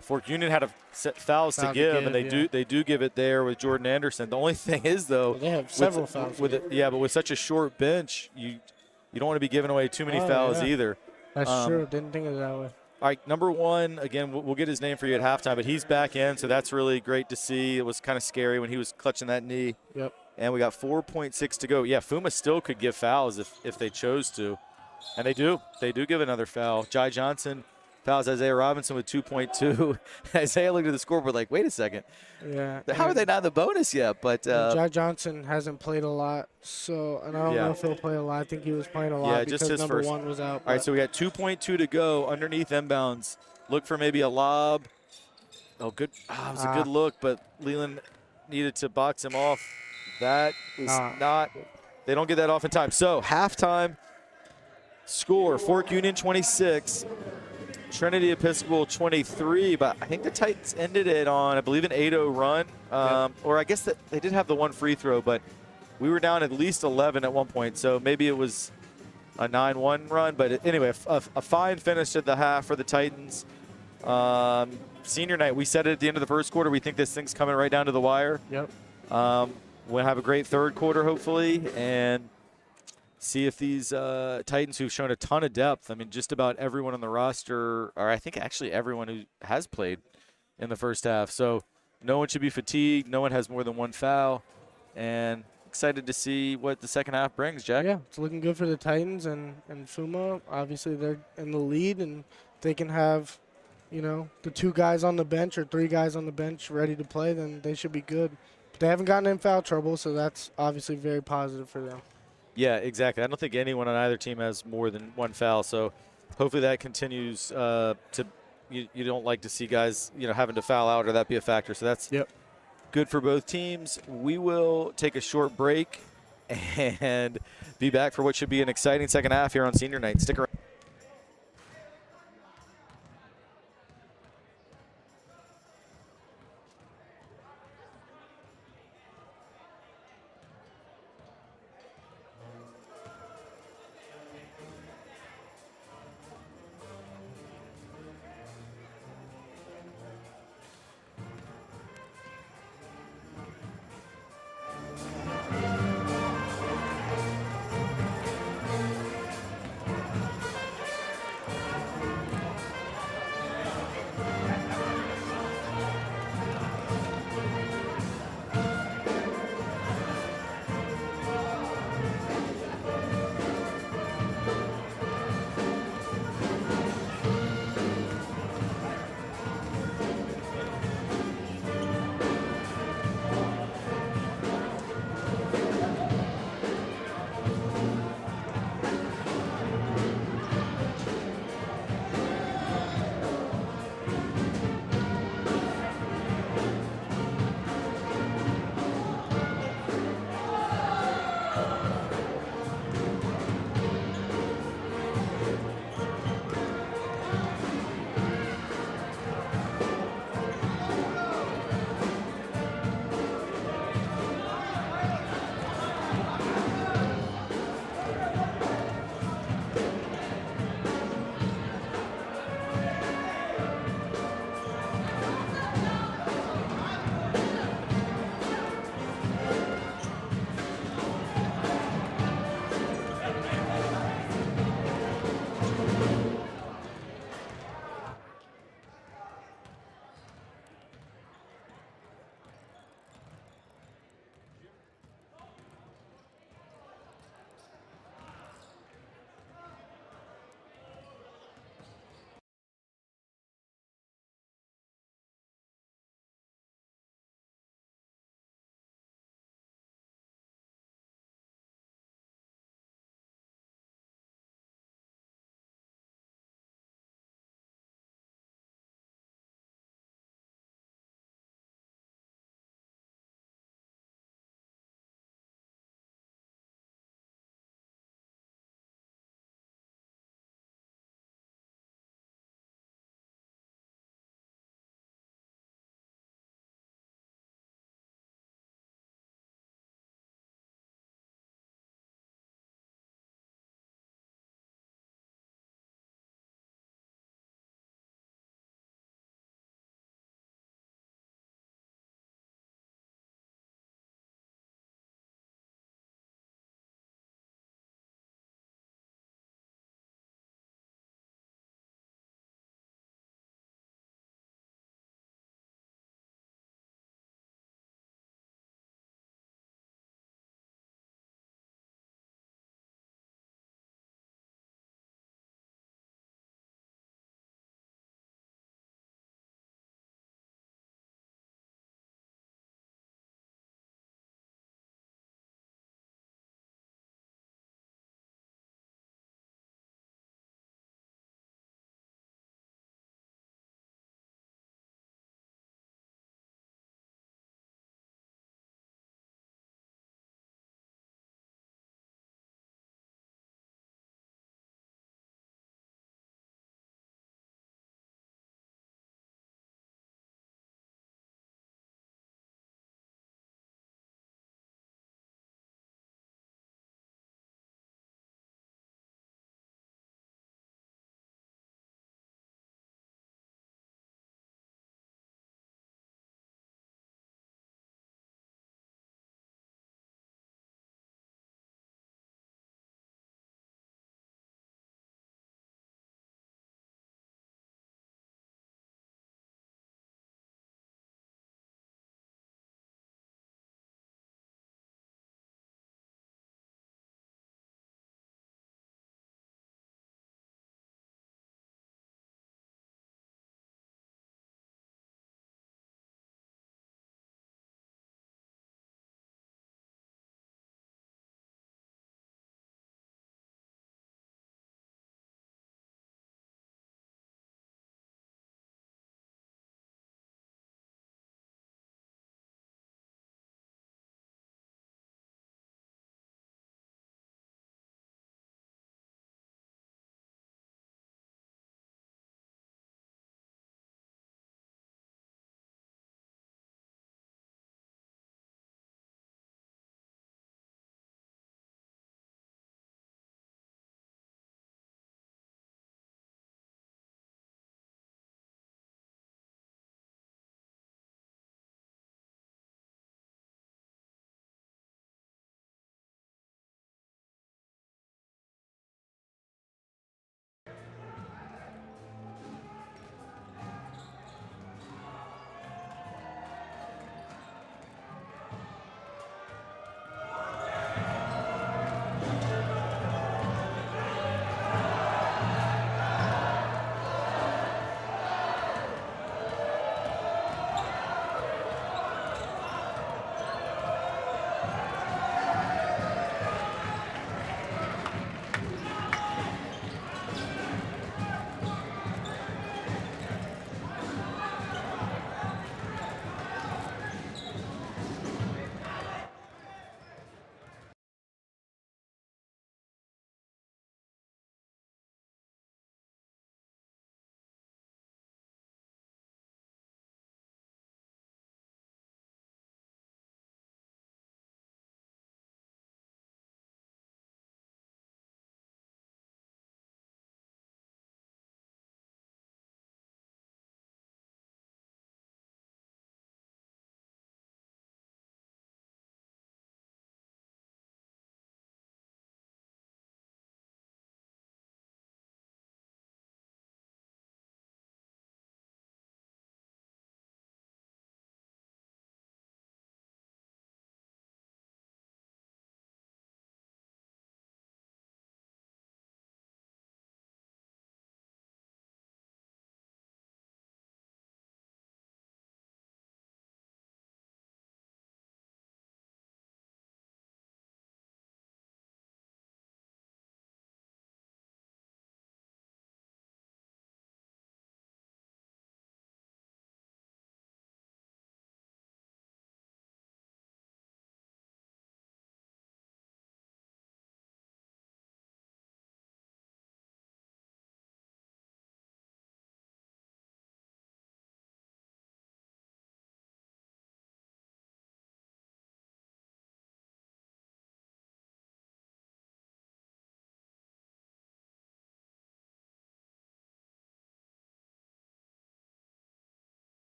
Fork Union had a set fouls to give, and they do give it there with Jordan Anderson. The only thing is, though, they have several fouls. But with such a short bench, you don't want to be giving away too many fouls either. That's true. Didn't think of it that way. All right, number 1, again, we'll get his name for you at halftime, but he's back in, so that's really great to see. It was kind of scary when he was clutching that knee. Yep. And we got 4.6 to go. Yeah, Fuma still could give fouls if they chose to. And they do. They do give another foul. Jai Johnson fouls Isaiah Robinson with 2.2. Isaiah looked at the scoreboard like, wait a second. Yeah. How are they not in the bonus yet? But Jai Johnson hasn't played a lot, and I don't know if he'll play a lot. I think he was playing a lot because just his number first. 1 was out. All right, so we got 2.2 to go underneath inbounds. Look for maybe a lob. Oh, good. It was a good look, but Leland needed to box him off. That is not. They don't get that off in time. So halftime score: Fork Union 26, Trinity Episcopal 23. But I think the Titans ended it on, I believe, an 8-0 run. Or I guess that they did have the 1 free throw, but we were down at least 11 at one point. So maybe it was a 9-1 run. But anyway, a fine finish at the half for the Titans. Senior night, we said it at the end of the first quarter. We think this thing's coming right down to the wire. Yep. We'll have a great third quarter, hopefully, and see if these Titans, who've shown a ton of depth, I mean, just about everyone on the roster, or I think actually everyone who has played in the first half. So no one should be fatigued. No one has more than 1 foul. And excited to see what the second half brings, Jack. Yeah, it's looking good for the Titans and Fuma. Obviously, they're in the lead, and they can have, the 2 guys on the bench or 3 guys on the bench ready to play, then they should be good. But they haven't gotten in foul trouble, so that's obviously very positive for them. Yeah, exactly. I don't think anyone on either team has more than 1 foul, so hopefully that continues you don't like to see guys, having to foul out or that be a factor. So that's good for both teams. We will take a short break and be back for what should be an exciting second half here on Senior Night. Stick around.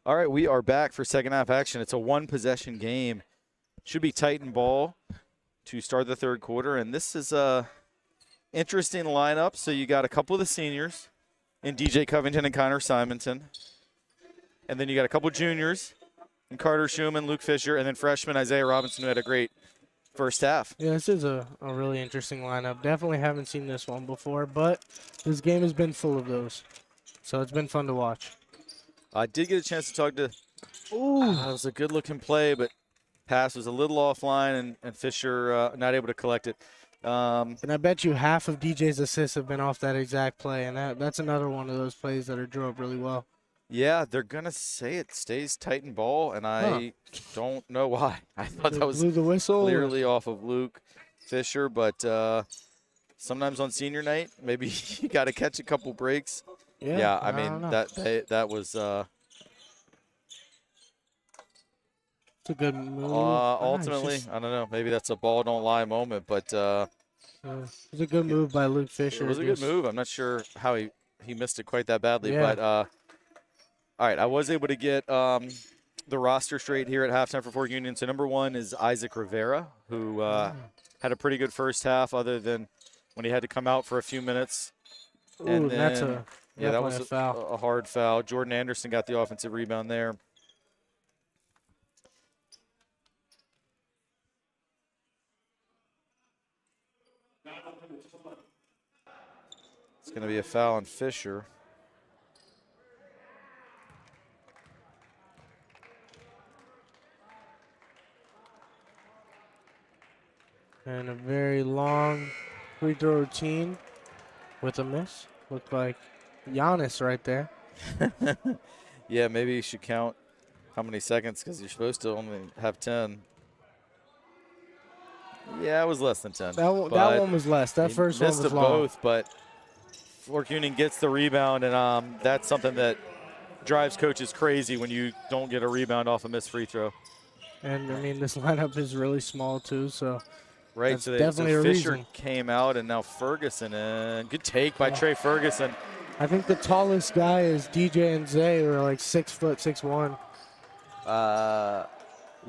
All right, we are back for second half action. It's a one-possession game. Should be Titan ball to start the third quarter, and this is a interesting lineup. So you got a couple of the seniors in DJ Covington and Connor Simonton, and then you got a couple juniors in Carter Schumann, Luke Fisher, and then freshman Isaiah Robinson, who had a great first half. Yeah, this is a really interesting lineup. Definitely haven't seen this one before, but this game has been full of those. So it's been fun to watch. I did get a chance to talk to – that was a good-looking play, but pass was a little offline, and Fisher not able to collect it. And I bet you half of DJ's assists have been off that exact play, and that's another one of those plays that are drew up really well. Yeah, they're going to say it stays Titan ball, and I don't know why. I thought that was blew the whistle clearly off of Luke Fisher, but sometimes on senior night, maybe you got to catch a couple breaks. Yeah, I mean, that was it's a good move. ultimately, I don't know, maybe that's a ball don't lie moment, but it was a good move by Luke Fisher. It was a good move. I'm not sure how he missed it quite that badly, but all right, I was able to get the roster straight here at halftime for Fork Union. So number 1 is Isaac Rivera, who had a pretty good first half other than when he had to come out for a few minutes. Ooh, and then, that's that was a foul. A hard foul. Jordan Anderson got the offensive rebound there. It's going to be a foul on Fisher. And a very long free throw routine with a miss. Looked like Giannis right there. Yeah, maybe you should count how many seconds because you're supposed to only have 10. Yeah, it was less than 10. That one was less. That first one was long. Missed both, but Fork Union gets the rebound, and that's something that drives coaches crazy when you don't get a rebound off a missed free throw. And, I mean, this lineup is really small, too, so right, that's so definitely a Fisher reason. Came out, and now Ferguson. And good take by Trey Ferguson. I think the tallest guy is DJ and Zay, who are like 6 foot, 6'1".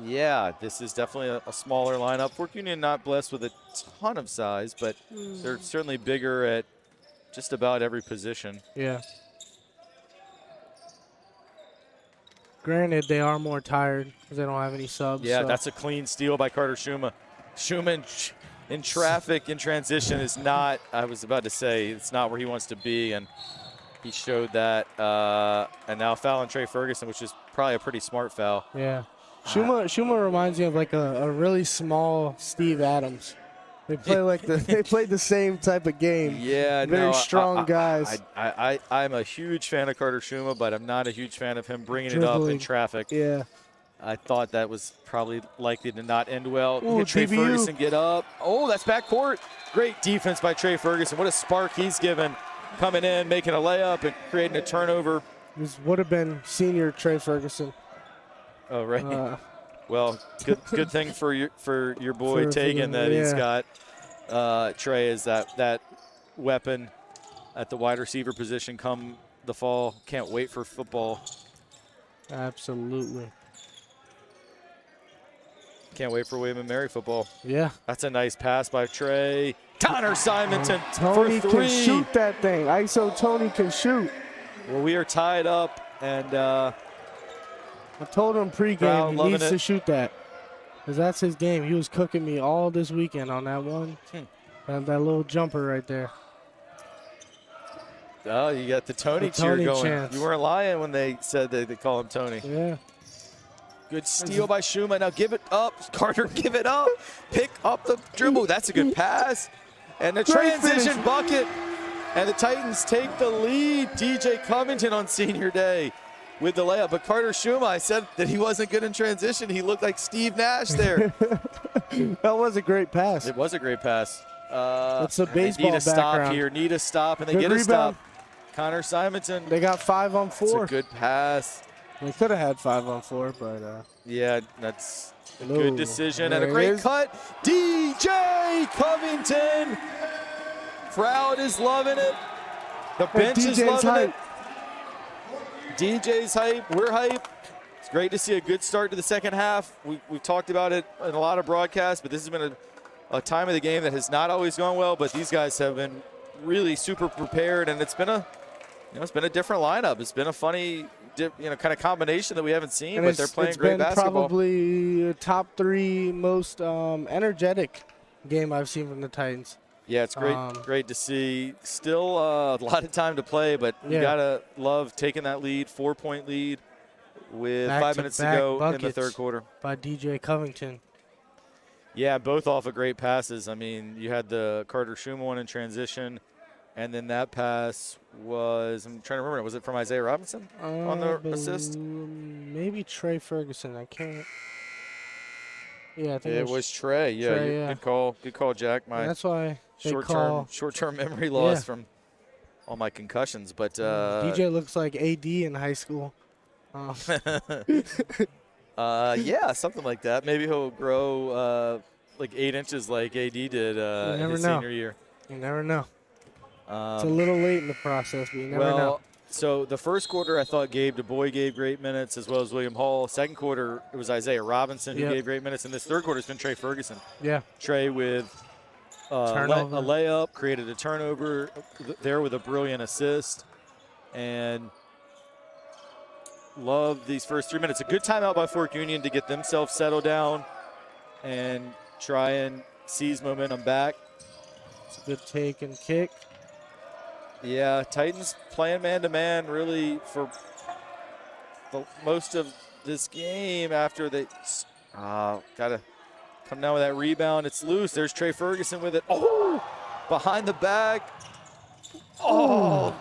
Yeah, this is definitely a smaller lineup. Fork Union not blessed with a ton of size, but they're certainly bigger at just about every position. Yeah. Granted, they are more tired because they don't have any subs. Yeah, so. that's a clean steal by Carter Schumann. Schumann in traffic, in transition, is not, I was about to say, it's not where he wants to be, and he showed that. And now foul on Trey Ferguson, which is probably a pretty smart foul. Yeah. Schumann reminds me of like a really small Steve Adams. They play they played the same type of game. Yeah, very strong guys. I'm a huge fan of Carter Schumann, but I'm not a huge fan of him bringing it up in traffic. Yeah. I thought that was probably likely to not end well. Ooh, Trey TVU. Ferguson get up. Oh, that's backcourt. Great defense by Trey Ferguson. What a spark he's given, coming in, making a layup, and creating a turnover. This would have been senior Trey Ferguson. Oh, right. Well, good thing for your boy Tegan that he's got Trey as that weapon at the wide receiver position come the fall. Can't wait for football. Absolutely. Can't wait for William & Mary football. Yeah. That's a nice pass by Trey. Connor Simonton Tony for 3. can shoot that thing. ISO Tony can shoot. Well, we are tied up, and I told him pregame he needs to shoot that because that's his game. He was cooking me all this weekend on that one. That little jumper right there. Oh, you got the Tony cheer going. Chance. You weren't lying when they said they call him Tony. Yeah. Good steal by Schumann. Now give it up. Carter, give it up. Pick up the dribble. That's a good pass. And the transition bucket. And the Titans take the lead. DJ Covington on senior day with the layup. But Carter Schumann, I said that he wasn't good in transition. He looked like Steve Nash there. That was a great pass. It was a great pass. That's a baseball need a background. Stop here. Need a stop, and they Good get a rebound. stop. Connor Simonton. They got 5 on 4. It's a good pass. They could have had 5 on 4, but yeah, that's a no. good decision There and a great is. cut. DJ Covington. Crowd is loving it. The bench is loving it. DJ's hype. We're hype. great to see a good start to the second half. We've talked about it in a lot of broadcasts, but this has been a time of the game that has not always gone well. But these guys have been really super prepared, and it's been a different lineup. It's been a funny, kind of combination that we haven't seen, and but they're playing great basketball. It's been probably top 3 most energetic game I've seen from the Titans. Yeah, it's great to see. Still a lot of time to play, but you gotta love taking that lead, 4-point lead, with 5 minutes to go in the third quarter. By DJ Covington. Yeah, both off of great passes. I mean, you had the Carter Schumann one in transition, and then that pass was, I'm trying to remember, was it from Isaiah Robinson on the assist? Maybe Trey Ferguson. I can't. Yeah, I think it was Trey. Yeah, Trey, good call. Good call, Jack. And that's why short-term memory loss from all my concussions. But DJ looks like AD in high school. Yeah, something like that. Maybe he'll grow like 8 inches like AD did his senior year. You never know. It's a little late in the process, but you never know. So the first quarter, I thought Gabe DuBois gave great minutes, as well as William Hall. Second quarter, it was Isaiah Robinson who gave great minutes. And this third quarter has been Trey Ferguson. Yeah. Trey with a layup, created a turnover there with a brilliant assist. And love these first 3 minutes. A good timeout by Fork Union to get themselves settled down and try and seize momentum back. It's a good take and kick. Yeah, Titans playing man-to-man really for the most of this game after they got to come down with that rebound. It's loose. There's Trey Ferguson with it. Oh, behind the back. Oh,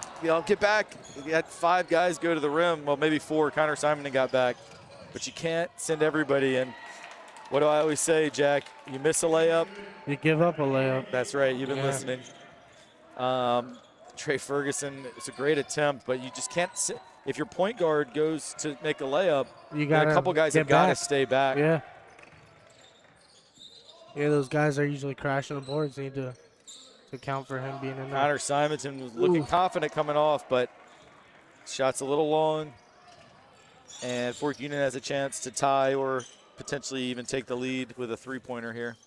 get back. You had 5 guys go to the rim. Well, maybe 4. Connor Simon got back. But you can't send everybody in. What do I always say, Jack? You miss a layup. You give up a layup. That's right. You've been listening. Trey Ferguson, it's a great attempt, but you just can't sit. If your point guard goes to make a layup, a couple guys have got to stay back. Yeah. Yeah, those guys are usually crashing the boards. Need to count for him being in there. Connor Simonton was looking confident coming off, but shot's a little long. And Fork Union has a chance to tie or potentially even take the lead with a 3-pointer here.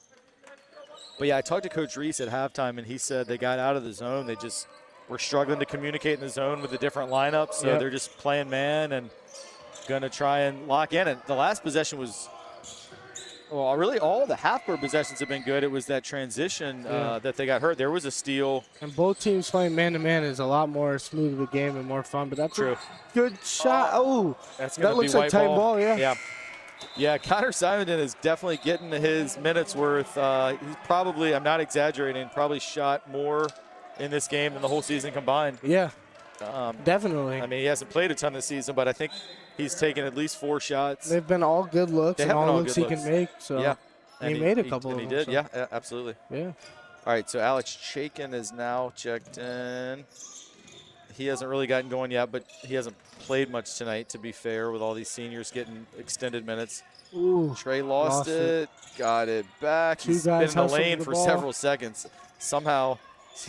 But yeah, I talked to Coach Reese at halftime, and he said they got out of the zone. They just were struggling to communicate in the zone with the different lineups, so they're just playing man and going to try and lock in. And the last possession was, well, really all the half-court possessions have been good. It was that transition that they got hurt. There was a steal. And both teams playing man-to-man is a lot more smooth of a game and more fun, but that's a good shot. Oh, that looks like tight ball, Yeah, Connor Simonton is definitely getting his minutes worth. He's probably, I'm not exaggerating, probably shot more in this game than the whole season combined. Yeah, definitely. I mean, he hasn't played a ton this season, but I think he's taken at least 4 shots. They've been all good looks and all looks he can make. So yeah, he made a couple of them. He did, yeah, absolutely. Yeah. All right, so Alex Chaikin is now checked in. He hasn't really gotten going yet, but he hasn't played much tonight, to be fair, with all these seniors getting extended minutes. Ooh, Trey lost it, got it back. He's been in the lane for several seconds. Somehow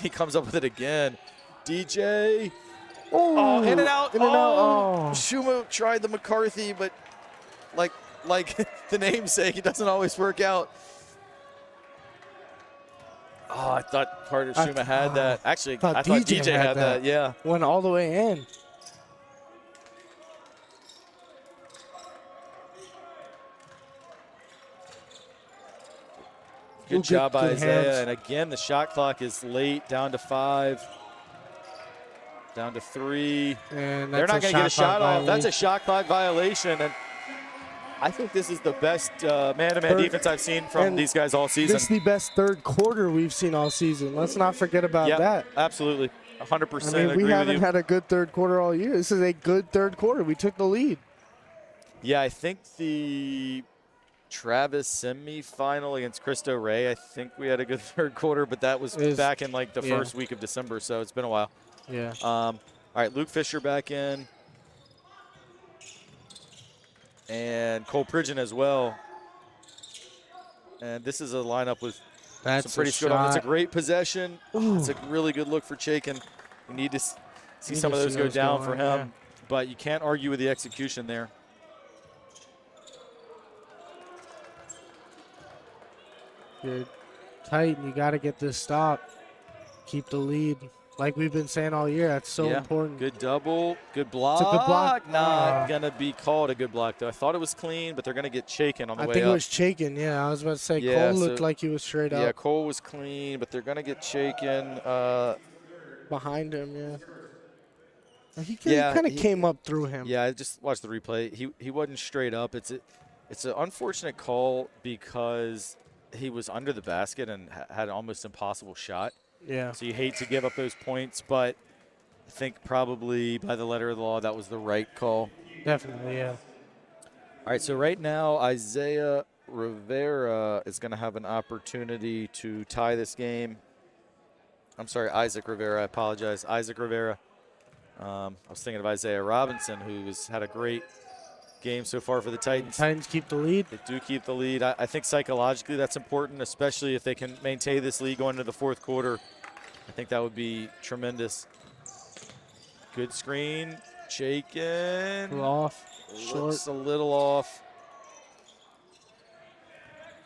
he comes up with it again. DJ. Oh, in and out. Shuma tried the McCarthy, but like the namesake, it doesn't always work out. Oh, I thought Carter Shuma had that. Actually, I thought DJ had that. Yeah. Went all the way in. Good job by Isaiah. And again, the shot clock is late, down to 5, down to 3. And they're not going to get a shot off. That's a shot clock violation. And I think this is the best man-to-man defense I've seen from these guys all season. This is the best third quarter we've seen all season. Let's not forget about that. Absolutely. 100% I mean, we haven't had a good third quarter all year. This is a good third quarter. We took the lead. Yeah, I think the Travis semifinal against Cristo Rey, I think we had a good third quarter, but that was back in like the first week of December, so it's been a while. Yeah. All right, Luke Fisher back in. And Cole Pridgeon as well. And this is a lineup with some pretty good on. It's a great possession. It's a really good look for Chaikin. We need to see some of those go down for him, but you can't argue with the execution there. you're tight and you got to get this stop. Keep the lead. Like we've been saying all year, that's so important. Good double, good block. It's a good block. Not going to be called a good block, though. I thought it was clean, but they're going to get shaken on the way up. I think it was shaken, yeah. I was about to say, Yeah, Cole looked like he was straight up. Yeah, Cole was clean, but they're going to get shaken. Behind him, yeah. He kind of came up through him. Yeah, I just watched the replay. He wasn't straight up. It's an unfortunate call because he was under the basket and had an almost impossible shot. Yeah. So you hate to give up those points, but I think probably by the letter of the law, that was the right call. Definitely, yeah. All right, so right now, Isaiah Rivera is going to have an opportunity to tie this game. I'm sorry, Isaac Rivera. I apologize. Isaac Rivera. I was thinking of Isaiah Robinson, who's had a great game so far for the Titans. Titans keep the lead. They do keep the lead. I think psychologically that's important, especially if they can maintain this lead going into the fourth quarter. I think that would be tremendous. Good screen. Shaken. A little off. Looks a little off.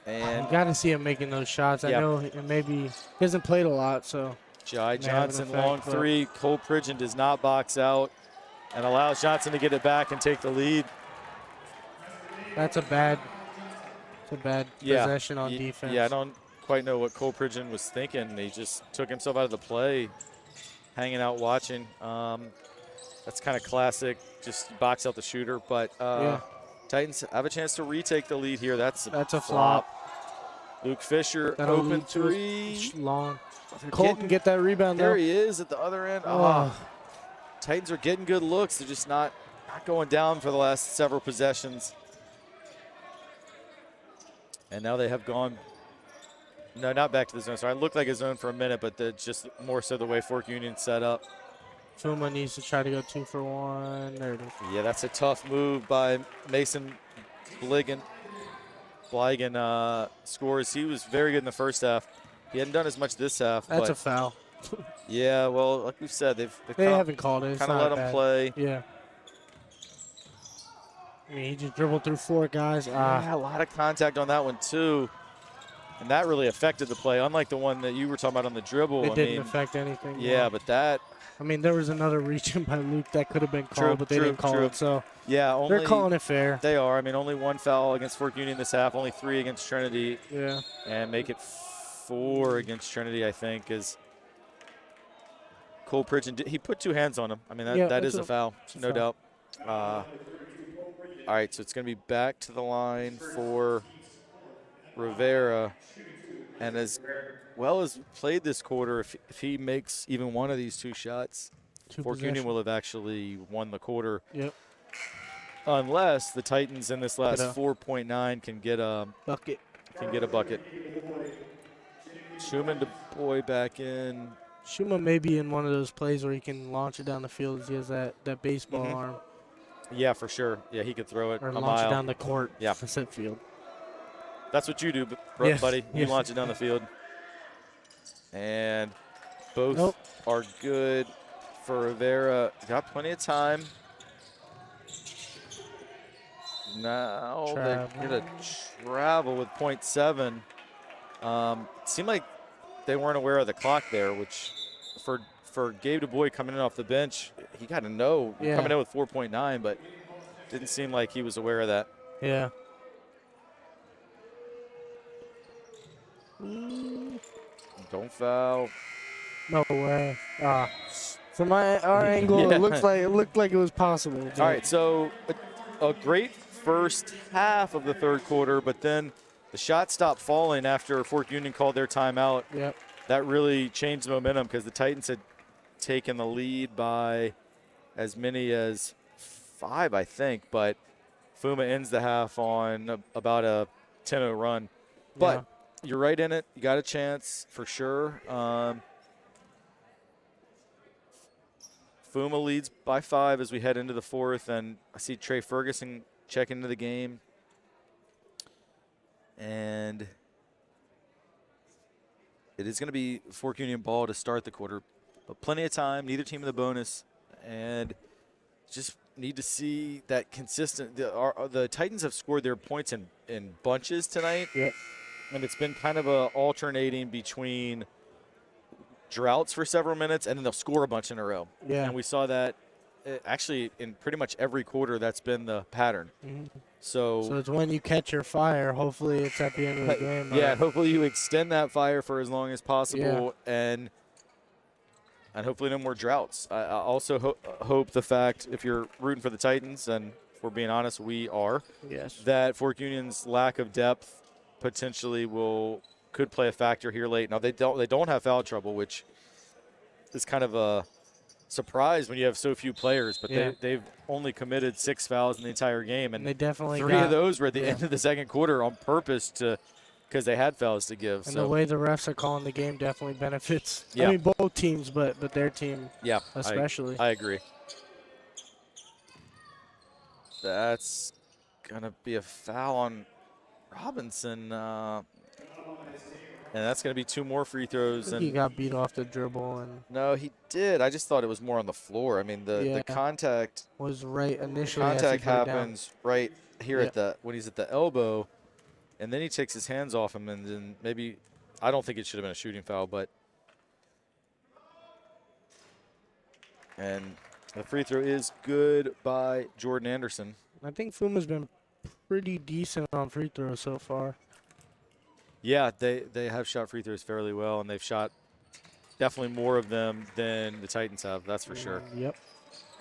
And you got to see him making those shots. I know maybe he hasn't played a lot, so. Jai Johnson, long three. Cole Pridgeon does not box out and allows Johnson to get it back and take the lead. That's a bad possession on defense. Yeah, I don't quite know what Cole Pridgeon was thinking. He just took himself out of the play, hanging out watching. That's kind of classic, just box out the shooter. But Titans have a chance to retake the lead here. That's a flop. Luke Fisher, open three. Long. Cole can get that rebound there. There he is at the other end. Titans are getting good looks. They're just not going down for the last several possessions. And now they have gone, no, not back to the zone. So I looked like a zone for a minute, but just more so the way Fork Union set up. Fuma needs to try to go 2 for 1. There it is. Yeah, that's a tough move by Mason Bligan. Bligan scores. He was very good in the first half. He hadn't done as much this half. That's a foul. Yeah, well, like we've said, they haven't called it. Kind of let him play. Yeah. I mean, he just dribbled through 4 guys. Yeah, a lot of contact on that one, too. And that really affected the play, unlike the one that you were talking about on the dribble. It didn't affect anything. Yeah, but that. I mean, there was another reach-in by Luke that could have been called, but they didn't call it. So yeah, they're calling it fair. They are. I mean, only 1 foul against Fork Union this half, only 3 against Trinity. Yeah. And make it 4 against Trinity, I think, is Cole Pridgeon. He put 2 hands on him. I mean, that is a foul, no doubt. All right, so it's going to be back to the line for Rivera. And as well as played this quarter, if he makes even one of these 2 shots, Fork Union will have actually won the quarter. Yep. Unless the Titans in this last 4.9 can get a bucket. Schumann to Boy back in. Schumann may be in one of those plays where he can launch it down the field. He has that baseball arm. Yeah, for sure. Yeah, he could throw it or a launch mile. It down the court. Yeah. For field. That's what you do, buddy. You launch it down the field. And both are good for Rivera. Got plenty of time. Now they're going to travel with .7. Seemed like they weren't aware of the clock there, which for Gabe Du Bois coming in off the bench, he got to know coming in with 4.9, but didn't seem like he was aware of that. Yeah. Don't foul. No way. From our angle, it looked like it was possible. All right, so a great first half of the third quarter, but then the shot stopped falling after Fork Union called their timeout. Yep. That really changed the momentum because the Titans had taken the lead by as many as 5, I think, but Fuma ends the half on about a 10-0 run. But you're right in it. You got a chance for sure. Fuma leads by 5 as we head into the fourth, and I see Trey Ferguson check into the game. And it is going to be Fork Union ball to start the quarter, but plenty of time, neither team in the bonus, and just need to see that consistent. The Titans have scored their points in bunches tonight. Yep. and it's been kind of alternating between droughts for several minutes, and then they'll score a bunch in a row. Yeah. And we saw that actually in pretty much every quarter. That's been the pattern. So it's when you catch your fire. Hopefully, it's at the end of the game. yeah, hopefully you extend that fire for as long as possible, and hopefully no more droughts. I also hope the fact, if you're rooting for the Titans, and if we're being honest, we are, that Fork Union's lack of depth potentially could play a factor here late. Now they don't have foul trouble, which is kind of a surprise when you have so few players, but they've only committed 6 fouls in the entire game, and they definitely 3 of those were at the end of the second quarter on purpose because they had fouls to give. And the way the refs are calling the game definitely benefits. Yeah. I mean, both teams, but their team especially. I agree. That's going to be a foul on Robinson. And that's going to be 2 more free throws. And he got beat off the dribble. No, he did. I just thought it was more on the floor. I mean, the contact was right initially. Contact happens right here when he's at the elbow, and then he takes his hands off him, and then maybe I don't think it should have been a shooting foul, and the free throw is good by Jordan Anderson. I think Fuma's been pretty decent on free throws so far. Yeah, they have shot free throws fairly well, and they've shot definitely more of them than the Titans have. That's for sure. Yep.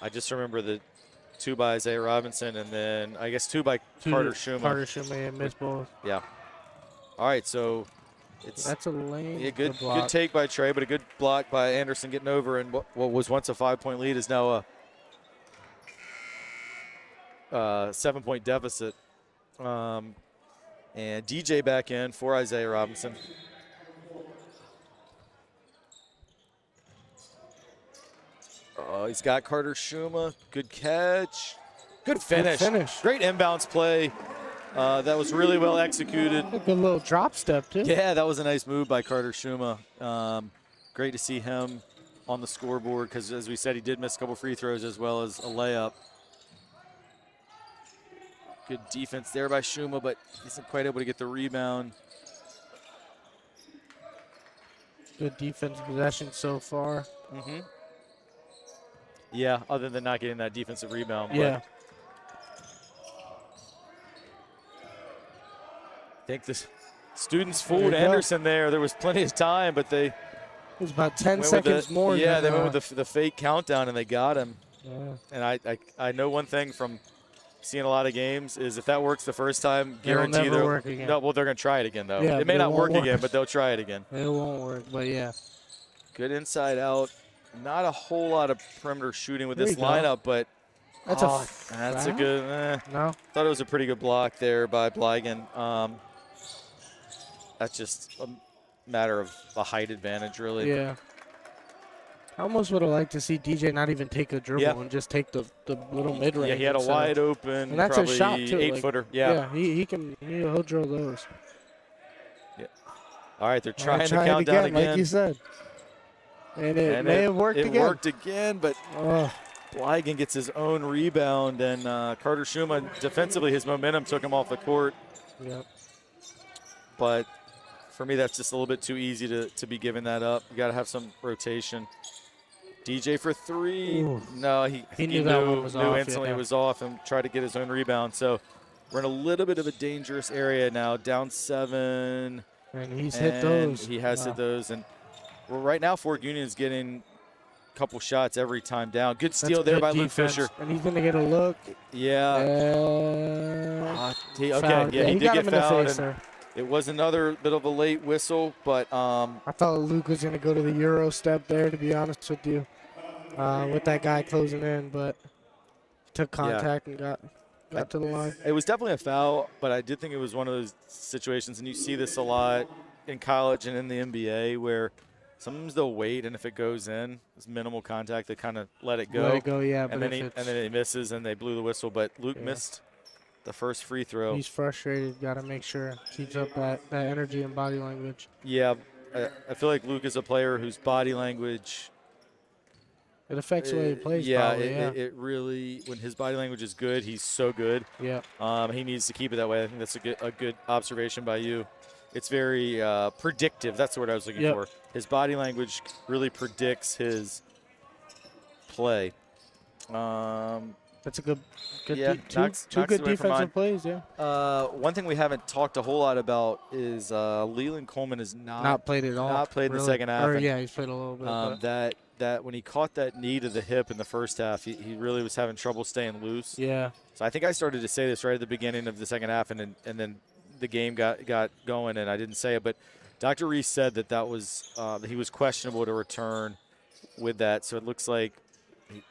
I just remember the 2 by Isaiah Robinson, and then I guess 2 by Carter Schuma. Carter Schuma missed both. Yeah. All right, so that's a lane. Yeah, good take by Trey, but a good block by Anderson getting over, and what was once a 5-point lead is now a 7-point deficit. And DJ back in for Isaiah Robinson. He's got Carter Schuma. Good catch. Good finish. Great inbounds play. That was really well executed. A good little drop step, too. Yeah, that was a nice move by Carter Schuma. Great to see him on the scoreboard because, as we said, he did miss a couple free throws as well as a layup. Good defense there by Schuma, but isn't quite able to get the rebound. Good defensive possession so far. Yeah, other than not getting that defensive rebound. Yeah. I think the students fooled Anderson there. There was plenty of time, but it was about 10 seconds more. Yeah, they went with the fake countdown, and they got him. Yeah. And I know one thing from seeing a lot of games is if that works the first time, guarantee they'll work again. No, well, they're going to try it again, though. Yeah, it may not work again, but they'll try it again. It won't work, but yeah. Good inside out. Not a whole lot of perimeter shooting with this lineup, but that's a good. No, thought it was a pretty good block there by Blygan. That's just a matter of a height advantage, really. Yeah. I almost would have liked to see DJ not even take a dribble and just take the little mid-range. Yeah, he had a wide open, and that's probably a shot too, 8-footer. Yeah, he'll drill those. Yeah. All right, they're trying to count down again, like you said. And it may have worked again. It worked again, but Blygan gets his own rebound, and Carter Schuma, defensively, his momentum took him off the court. Yep. But for me, that's just a little bit too easy to be giving that up. You got to have some rotation. DJ for 3. Ooh. No, he knew that one was off, instantly it was off and tried to get his own rebound. So we're in a little bit of a dangerous area now, down 7. And he's hit those. He has hit those. And right now, Fork Union is getting a couple shots every time down. Good steal there by Luke Fisher. And he's going to get a look. Yeah. He did get fouled. It was another bit of a late whistle, but I thought Luke was going to go to the Euro step there, to be honest with you, with that guy closing in, but he took contact and got to the line. It was definitely a foul, but I did think it was one of those situations, and you see this a lot in college and in the NBA, where sometimes they'll wait, and if it goes in, it's minimal contact, they kind of let it go. Let it go, yeah. And then he misses, and they blew the whistle, but Luke missed the first free throw. He's frustrated. Got to make sure keeps up that energy and body language. Yeah, I feel like Luke is a player whose body language. It affects the way he plays. Yeah, it really. When his body language is good, he's so good. Yeah. He needs to keep it that way. I think that's a good observation by you. it's very predictive. That's the word I was looking for. His body language really predicts his play. That's a good yeah, two good defensive plays, one thing we haven't talked a whole lot about is Leland Coleman has not played at all. Not played in the second half. He's played a little bit. That when he caught that knee to the hip in the first half, he really was having trouble staying loose. Yeah. So I think I started to say this right at the beginning of the second half, and then the game got going, and I didn't say it, but Dr. Reese said that was that he was questionable to return with that. So it looks like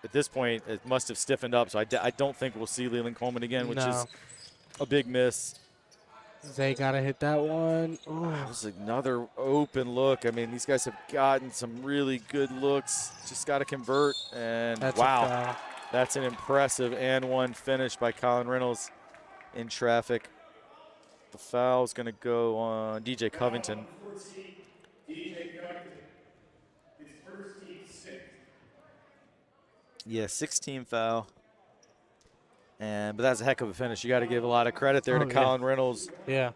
at this point it must have stiffened up. So I don't think we'll see Leland Coleman again, which is a big miss. Zay got to hit that one. That was another open look. I mean, these guys have gotten some really good looks. Just got to convert. And wow, that's an impressive and one finish by Colin Reynolds in traffic. The foul's going to go on DJ Covington. Yeah, 16 foul. But that's a heck of a finish. You got to give a lot of credit there to Colin Reynolds. Yeah.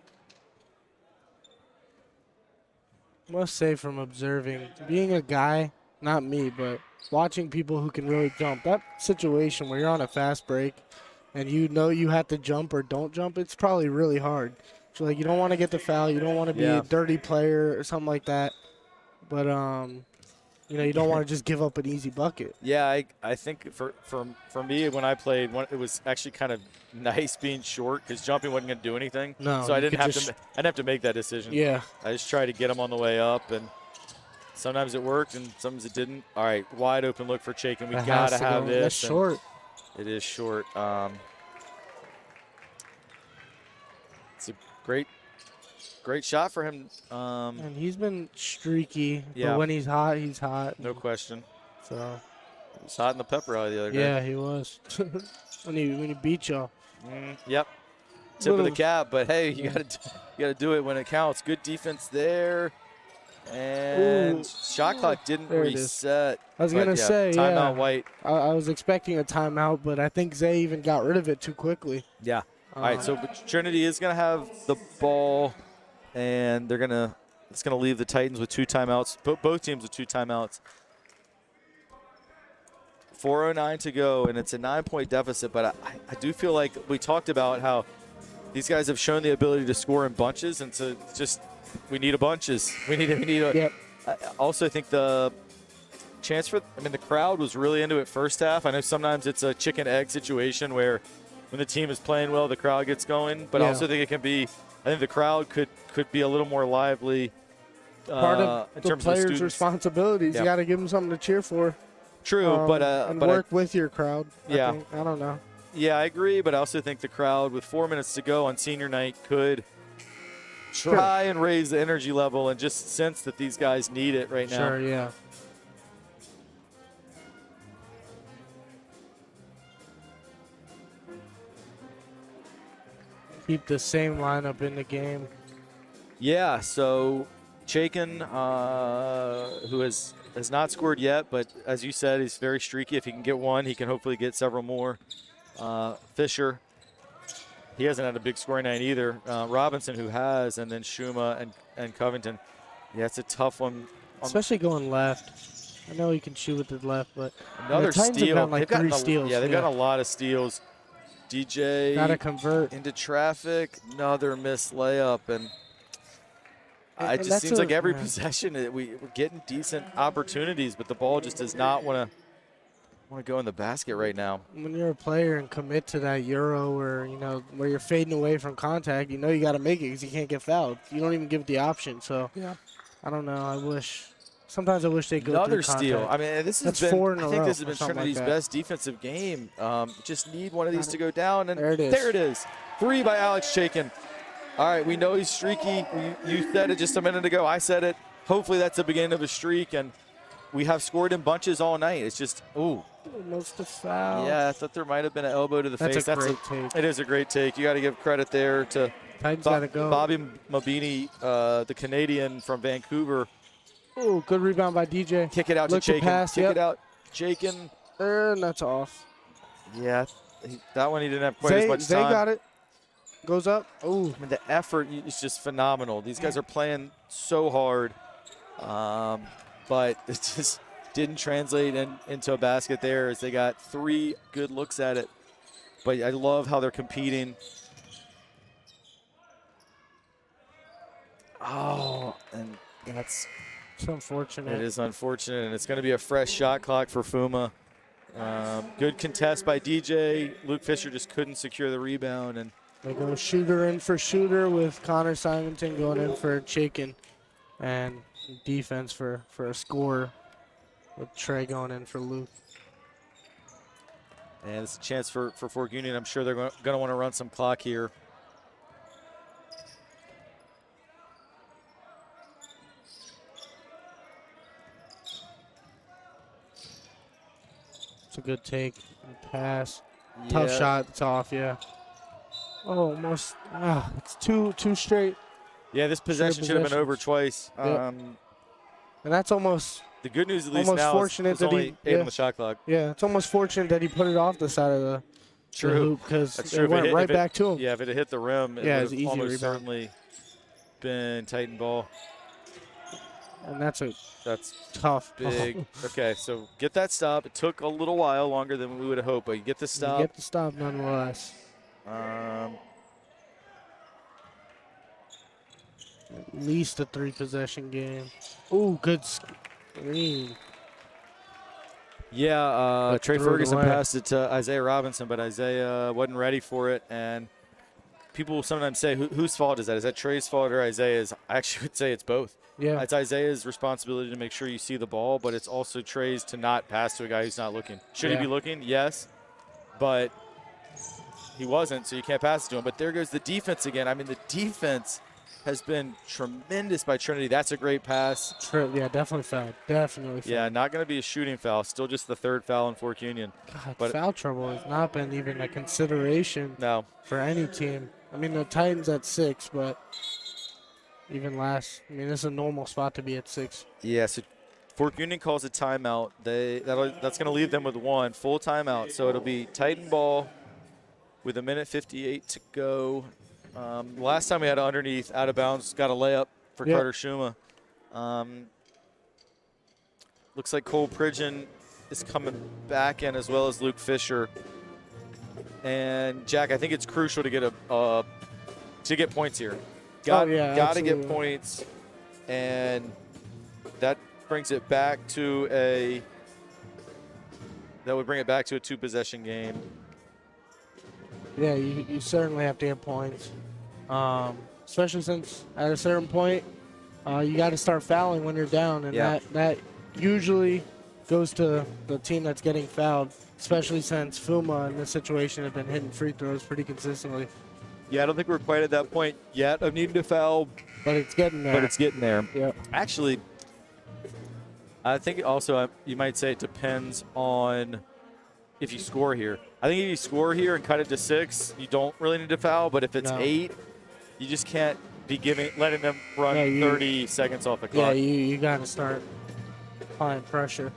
Must say from observing, being a guy, not me, but watching people who can really jump, that situation where you're on a fast break and you know you have to jump or don't jump, it's probably really hard. So, like, you don't want to get the foul. You don't want to be a dirty player or something like that. But, you don't want to just give up an easy bucket. Yeah, I think for me, when I played, it was actually kind of nice being short because jumping wasn't going to do anything. No, so I didn't have to make that decision. Yeah. I just tried to get them on the way up, and sometimes it worked and sometimes it didn't. All right, wide open look for Chaikin. We got to have this. That's short. It is short. It's a great shot for him. And he's been streaky. Yeah. But when he's hot, he's hot. No question. So he was hot in the pep rally the other day. Yeah, he was. when he beat y'all. Yep. Tip of the cap, but hey, you gotta do it when it counts. Good defense there. And shot clock didn't reset. I was gonna say, timeout White. I was expecting a timeout, but I think Zay even got rid of it too quickly. Yeah. All right, so Trinity is going to have the ball, and it's going to leave the Titans with 2 timeouts, both teams with 2 timeouts. 4:09 to go, and it's a 9-point deficit, but I do feel like we talked about how these guys have shown the ability to score in bunches, and so just we need a bunches. We need a. Yep. I also think the chance the crowd was really into it first half. I know sometimes it's a chicken-egg situation where when the team is playing well, the crowd gets going. But I also think I think the crowd could be a little more lively. Part of in the terms players' of the responsibilities. You got to give them something to cheer for. True, and work with your crowd. I don't know. Yeah, I agree, but I also think the crowd, with 4 minutes to go on senior night, could try and raise the energy level and just sense that these guys need it right now. Sure, yeah. Keep the same lineup in the game. Yeah, so Chaikin, who has not scored yet, but as you said, he's very streaky. If he can get one, he can hopefully get several more. Fisher, he hasn't had a big scoring night either. Robinson, who has, and then Shuma and Covington. Yeah, it's a tough one. Especially going left. I know he can shoot with his left, but another steal. They've gotten 3 steals. Yeah, they've gotten a lot of steals. DJ gotta convert into traffic. Another missed layup, and it just seems like every possession we're getting decent opportunities, but the ball just does not want to go in the basket right now. When you're a player and commit to that Euro where you're fading away from contact, you got to make it because you can't get fouled. You don't even give it the option. So I don't know. Sometimes I wish they go another through steal. contact. I mean, this has been 4 in a row. I think this has been Trinity's best defensive game. Just need one of these to go down, and there it is. 3 by Alex Chaikin. All right, we know he's streaky. You said it just a minute ago. I said it. Hopefully that's the beginning of a streak, and we have scored in bunches all night. It's just, almost a foul. Yeah, I thought there might have been an elbow to the face. That's a great take. It is a great take. You got to give credit there to Bobby Mabini, the Canadian from Vancouver. Oh, good rebound by DJ. Kick it out to Chaikin. Kick it out. Chaikin. And that's off. Yeah, that one he didn't have quite as much time. They got it. goes up. Oh, I mean, the effort is just phenomenal. These guys are playing so hard, but it just didn't translate into a basket there as they got 3 good looks at it. But I love how they're competing. Oh, and it's unfortunate. it is unfortunate, and it's going to be a fresh shot clock for Fuma. Good contest by DJ. Luke Fisher just couldn't secure the rebound, and They go shooter in for shooter with Connor Simonton going in for chicken, and defense for a score with Trey going in for Luke. and it's a chance for Fork Union. I'm sure they're going to want to run some clock here. It's a good take and pass. Tough shot. It's off. Yeah. Oh, almost. It's two straight. Yeah, this possession should have been over twice. And that's almost. The good news, at least almost now, fortunate is there's that only 8 on the shot clock. Yeah, it's almost fortunate that he put it off the side of the hoop because it went right back to him. Yeah, if it had hit the rim, it would have easy almost rebound. certainly been Titan ball. And that's tough. Oh. Big. Okay, so get that stop. It took a little while longer than we would have hoped, but you get the stop. You get the stop nonetheless. Um, At least a 3-possession game. Ooh, good screen. Yeah, Trey threw it Ferguson away. passed it to Isaiah Robinson, but Isaiah wasn't ready for it. And people will sometimes say, whose fault is that? Is that Trey's fault or Isaiah's? I actually would say it's both. Yeah. It's Isaiah's responsibility to make sure you see the ball, but it's also Trey's to not pass to a guy who's not looking. Should he be looking? Yes. But he wasn't, so you can't pass it to him. But there goes the defense again. I mean, the defense has been tremendous by Trinity. That's a great pass. Yeah, definitely fouled. Definitely fouled. Yeah, not going to be a shooting foul. Still just the 3rd foul in Fork Union. God, but foul trouble has not been even a consideration no. for any team. I mean, the Titans at 6, but even less. I mean, this is a normal spot to be at 6. Yeah, so Fork Union calls a timeout. That's going to leave them with 1 full timeout. So it'll be Titan ball with 1:58 to go. Last time we had underneath, out of bounds, got a layup for Carter Schuma. Looks like Cole Pridgeon is coming back in as well as Luke Fisher. And Jack, I think it's crucial to get points here. Got to get points, and that brings it back to a 2-possession game. Yeah, you certainly have to get points, especially since at a certain point you got to start fouling when you're down, and that usually goes to the team that's getting fouled, especially since Fuma in this situation have been hitting free throws pretty consistently. Yeah, I don't think we're quite at that point yet of needing to foul. But it's getting there. Yeah. Actually, I think also you might say it depends on if you score here. I think if you score here and cut it to 6, you don't really need to foul. But if it's 8, you just can't be letting them run 30 seconds off the clock. Yeah, you got to start applying pressure.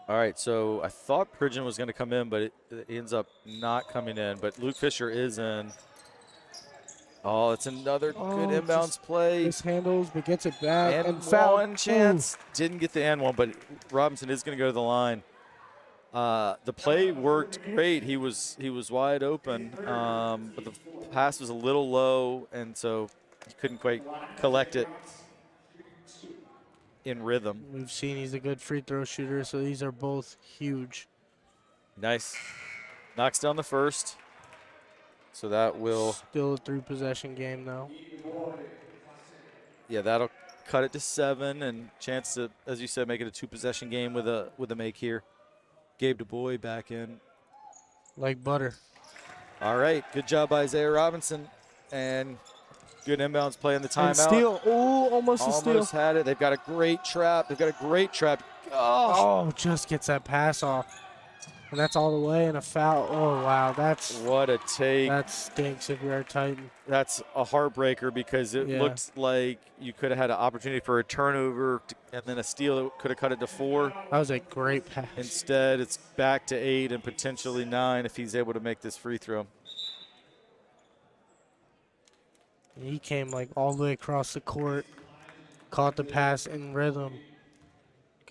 All right, so I thought Pridgeon was going to come in, but it ends up not coming in. But Luke Fisher is in. Oh, it's another good inbounds play. Mishandles, but gets it back. And foul. One chance. Didn't get the and one, but Robinson is going to go to the line. The play worked great. He was wide open, but the pass was a little low, and so he couldn't quite collect it in rhythm. We've seen he's a good free throw shooter, so these are both huge. Nice. Knocks down the first. So that will still a 3-possession game though. Yeah, that'll cut it to 7 and chance to, as you said, make it a 2-possession game with a make here. Gabe DuBois back in. Like butter. All right, good job by Isaiah Robinson, and good inbounds play in the timeout. And steal. Oh, almost a steal. Almost had it. They've got a great trap. Oh, just gets that pass off. And that's all the way and a foul. Oh, wow. What a take. That stinks if you're a Titan. That's a heartbreaker because it Yeah. looked like you could have had an opportunity for a turnover and then a steal that could have cut it to 4. That was a great pass. Instead, it's back to 8 and potentially 9 if he's able to make this free throw. He came like all the way across the court, caught the pass in rhythm,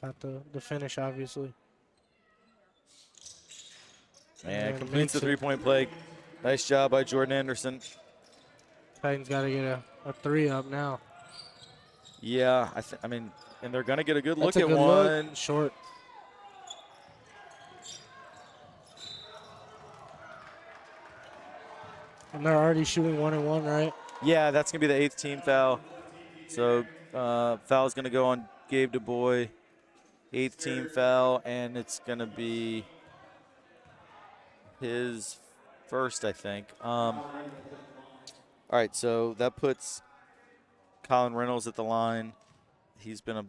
got the finish, obviously. And completes makes the it. three-point play. Nice job by Jordan Anderson. Titans got to get a 3 up now. Yeah, I mean, and they're going to get a good look That's a at good one. look. Short. And they're already shooting 1-1, right? Yeah, that's going to be the 8th team foul. So foul's going to go on Gabe Du Bois. 8th team foul, and it's going to be his first, I think. All right, so that puts Colin Reynolds at the line. He's been a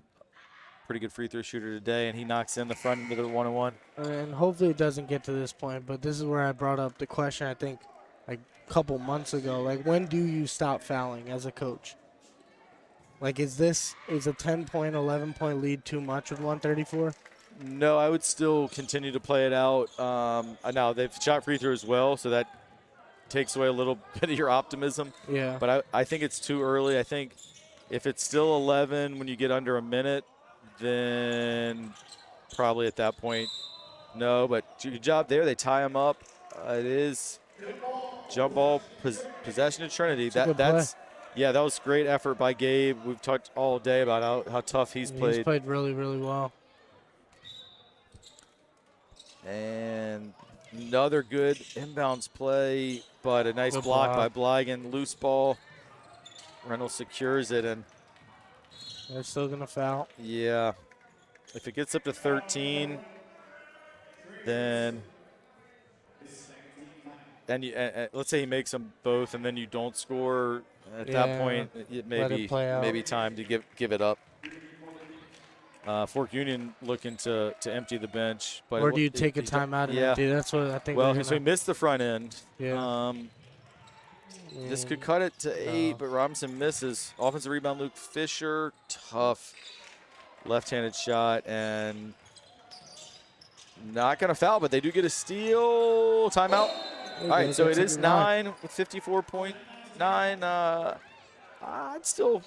pretty good free throw shooter today, and he knocks in the front into the 1-1. And hopefully it doesn't get to this point, but this is where I brought up the question, I think, like a couple months ago. Like, when do you stop fouling as a coach? Like, is a 10-point, 11-point lead too much with 134? No, I would still continue to play it out. Now, they've shot free throws well, so that takes away a little bit of your optimism. Yeah. But I think it's too early. I think if it's still 11 when you get under a minute, then probably at that point, no. But good job there. They tie them up. It is jump ball possession of Trinity. That's yeah, that was great effort by Gabe. We've talked all day about how tough he's played. He's played really, really well. And another good inbounds play, but a nice block by Blygan. Loose ball. Reynolds secures it, and they're still going to foul. Yeah. If it gets up to 13, then let's say he makes them both, and then you don't score. At that point, it may be time to give it up. Fork Union looking to empty the bench, but or do you take a timeout and empty? That's what I think. Well, so he missed the front end. Yeah. This could cut it to 8, but Robinson misses. Offensive rebound, Luke Fisher. Tough left-handed shot, and not going to foul, but they do get a steal. Timeout. All right, so it is 9 with 54.9. I'd still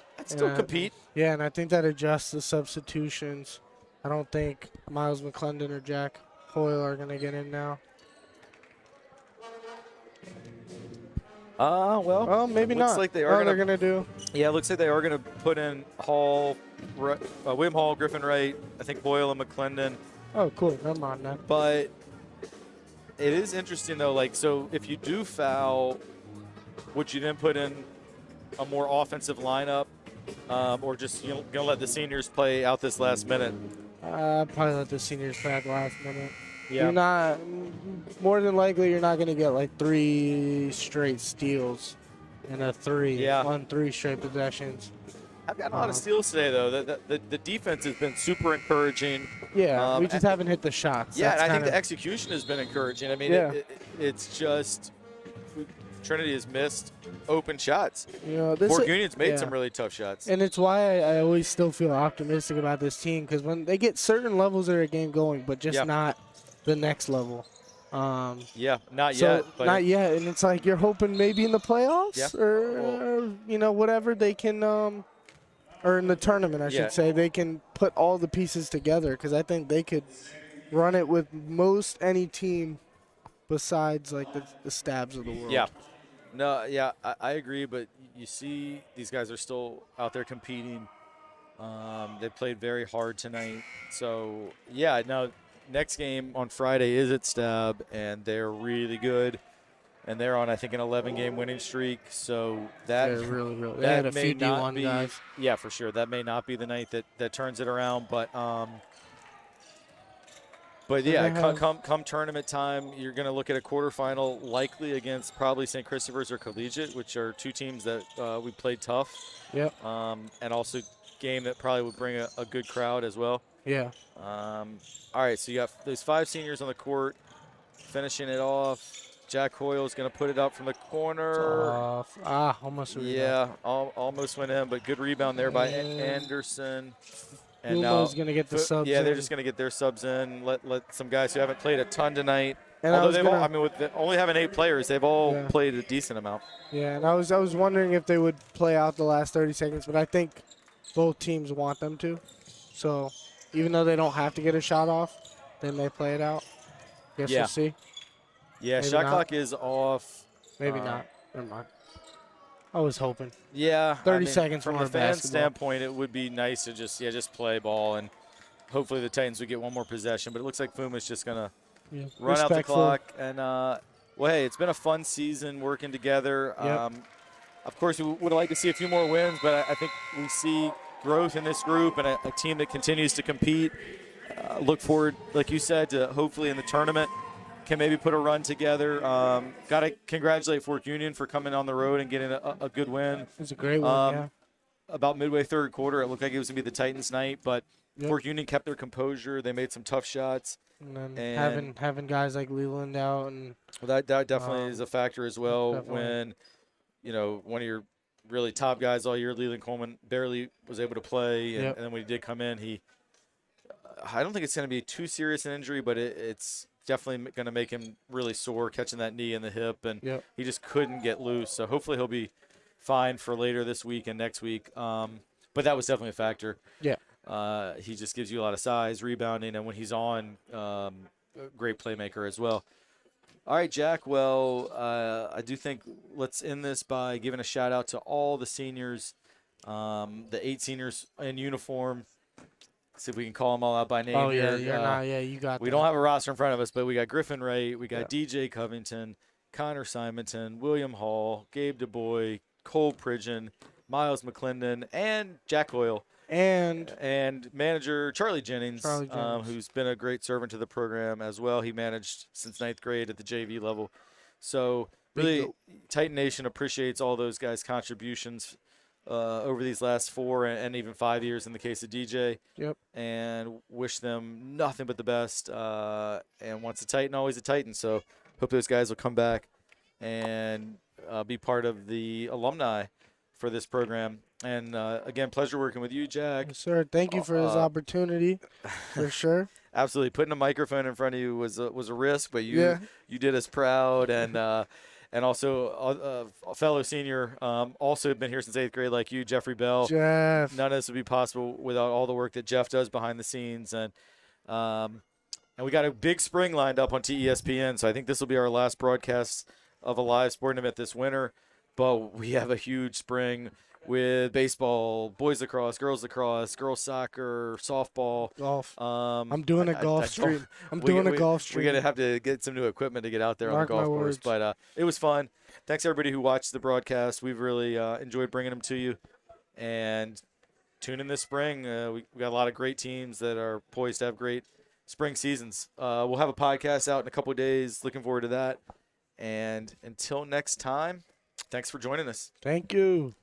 compete. Yeah, and I think that adjusts the substitutions. I don't think Miles McClendon or Jack Hoyle are going to get in now. Well, maybe not. Looks like they are they're going to do. Yeah, it looks like they are going to put in Hall, William Hall, Griffin Wright, I think Hoyle and McClendon. Oh, cool. Never mind that. But it is interesting, though. Like, so if you do foul, would you then put in a more offensive lineup, or just going to let the seniors play out this last minute? Probably let the seniors play out the last minute. Yeah. You're not, more than likely, you're not going to get like 3 straight steals and a 3 straight possessions. I've gotten a lot of steals today, though. The defense has been super encouraging. Yeah, we just haven't hit the shots. Yeah, and I think the execution has been encouraging. I mean, it's just Trinity has missed open shots. Fork Union's made some really tough shots. And it's why I always still feel optimistic about this team, because when they get certain levels of their game going, but just not the next level. Not so yet. Not yet, and it's like you're hoping maybe in the playoffs or whatever they can, or in the tournament, I should say, they can put all the pieces together, because I think they could run it with most any team besides like the Stabs of the world. Yeah. No, yeah, I agree, but you see these guys are still out there competing. They played very hard tonight. So, next game on Friday is at Stab, and they're really good. And they're on, I think, an 11-game winning streak. So they're really, really. They had a few D1 guys. Yeah, for sure. That may not be the night that turns it around, but come tournament time, you're going to look at a quarterfinal likely against probably St. Christopher's or Collegiate, which are 2 teams that we played tough. Yep. And also game that probably would bring a good crowd as well. Yeah. All right, so you got those 5 seniors on the court, finishing it off. Jack Hoyle's going to put it up from the corner. Off. Almost a rebound. Yeah, almost went in, but good rebound there by Anderson. And now Fumo's going to get the subs yeah, they're in. just going to get their subs in. Let some guys who haven't played a ton tonight. And Although they've all, I mean, with only having 8 players, they've all played a decent amount. Yeah, and I was wondering if they would play out the last 30 seconds, but I think both teams want them to. So even though they don't have to get a shot off, then they play it out. Guess we'll see. Yeah, Maybe shot not. clock is off. Maybe not. Never mind. I was hoping. Yeah. 30 seconds from more a fan basketball. standpoint, it would be nice to just play ball, and hopefully the Titans would get one more possession. But it looks like Fuma's just going to run out the clock. And, well, hey, it's been a fun season working together. Yep. Of course, we would like to see a few more wins, but I think we see growth in this group and a team that continues to compete. Look forward, like you said, to hopefully in the tournament can maybe put a run together. Got to congratulate Fork Union for coming on the road and getting a good win. It was a great win, About midway third quarter, it looked like it was going to be the Titans' night, but Fork Union kept their composure. They made some tough shots. And then having guys like Leland out. And that definitely is a factor as well. Definitely. When, one of your really top guys all year, Leland Coleman, barely was able to play. And then when he did come in, I don't think it's going to be too serious an injury, but it's definitely going to make him really sore, catching that knee in the hip, and he just couldn't get loose. So hopefully he'll be fine for later this week and next week. But that was definitely a factor. Yeah. He just gives you a lot of size, rebounding, and when he's on, great playmaker as well. All right, Jack. Well, I do think let's end this by giving a shout-out to all the seniors, the 8 seniors in uniform. See if we can call them all out by name. Oh, here. You got We don't have a roster in front of us, but we got Griffin Wright, we got DJ Covington, Connor Simonton, William Hall, Gabe DuBois, Cole Pridgeon, Miles McClendon, and Jack Hoyle. And manager Charlie Jennings, who's been a great servant to the program as well. He managed since 9th grade at the JV level. So really, Titan Nation appreciates all those guys' contributions over these last 4 and even 5 years in the case of DJ. Yep. And wish them nothing but the best. And once a Titan, always a Titan. So hope those guys will come back and be part of the alumni for this program. And again, pleasure working with you, Jack. Yes, sir. Thank you for this opportunity, for sure. Absolutely. Putting a microphone in front of you was a risk, but you did us proud. And also a fellow senior, also been here since 8th grade like you, Jeffrey Bell. Jeff. None of this would be possible without all the work that Jeff does behind the scenes. And we got a big spring lined up on TESPN, so I think this will be our last broadcast of a live sporting event this winter. But we have a huge spring with baseball, boys lacrosse, girls soccer, softball. Golf. I'm doing a golf stream. I'm doing a golf stream. We're going to have to get some new equipment to get out there on the golf course. But it was fun. Thanks, everybody who watched the broadcast. We've really enjoyed bringing them to you. And tune in this spring. We got a lot of great teams that are poised to have great spring seasons. We'll have a podcast out in a couple of days. Looking forward to that. And until next time, thanks for joining us. Thank you.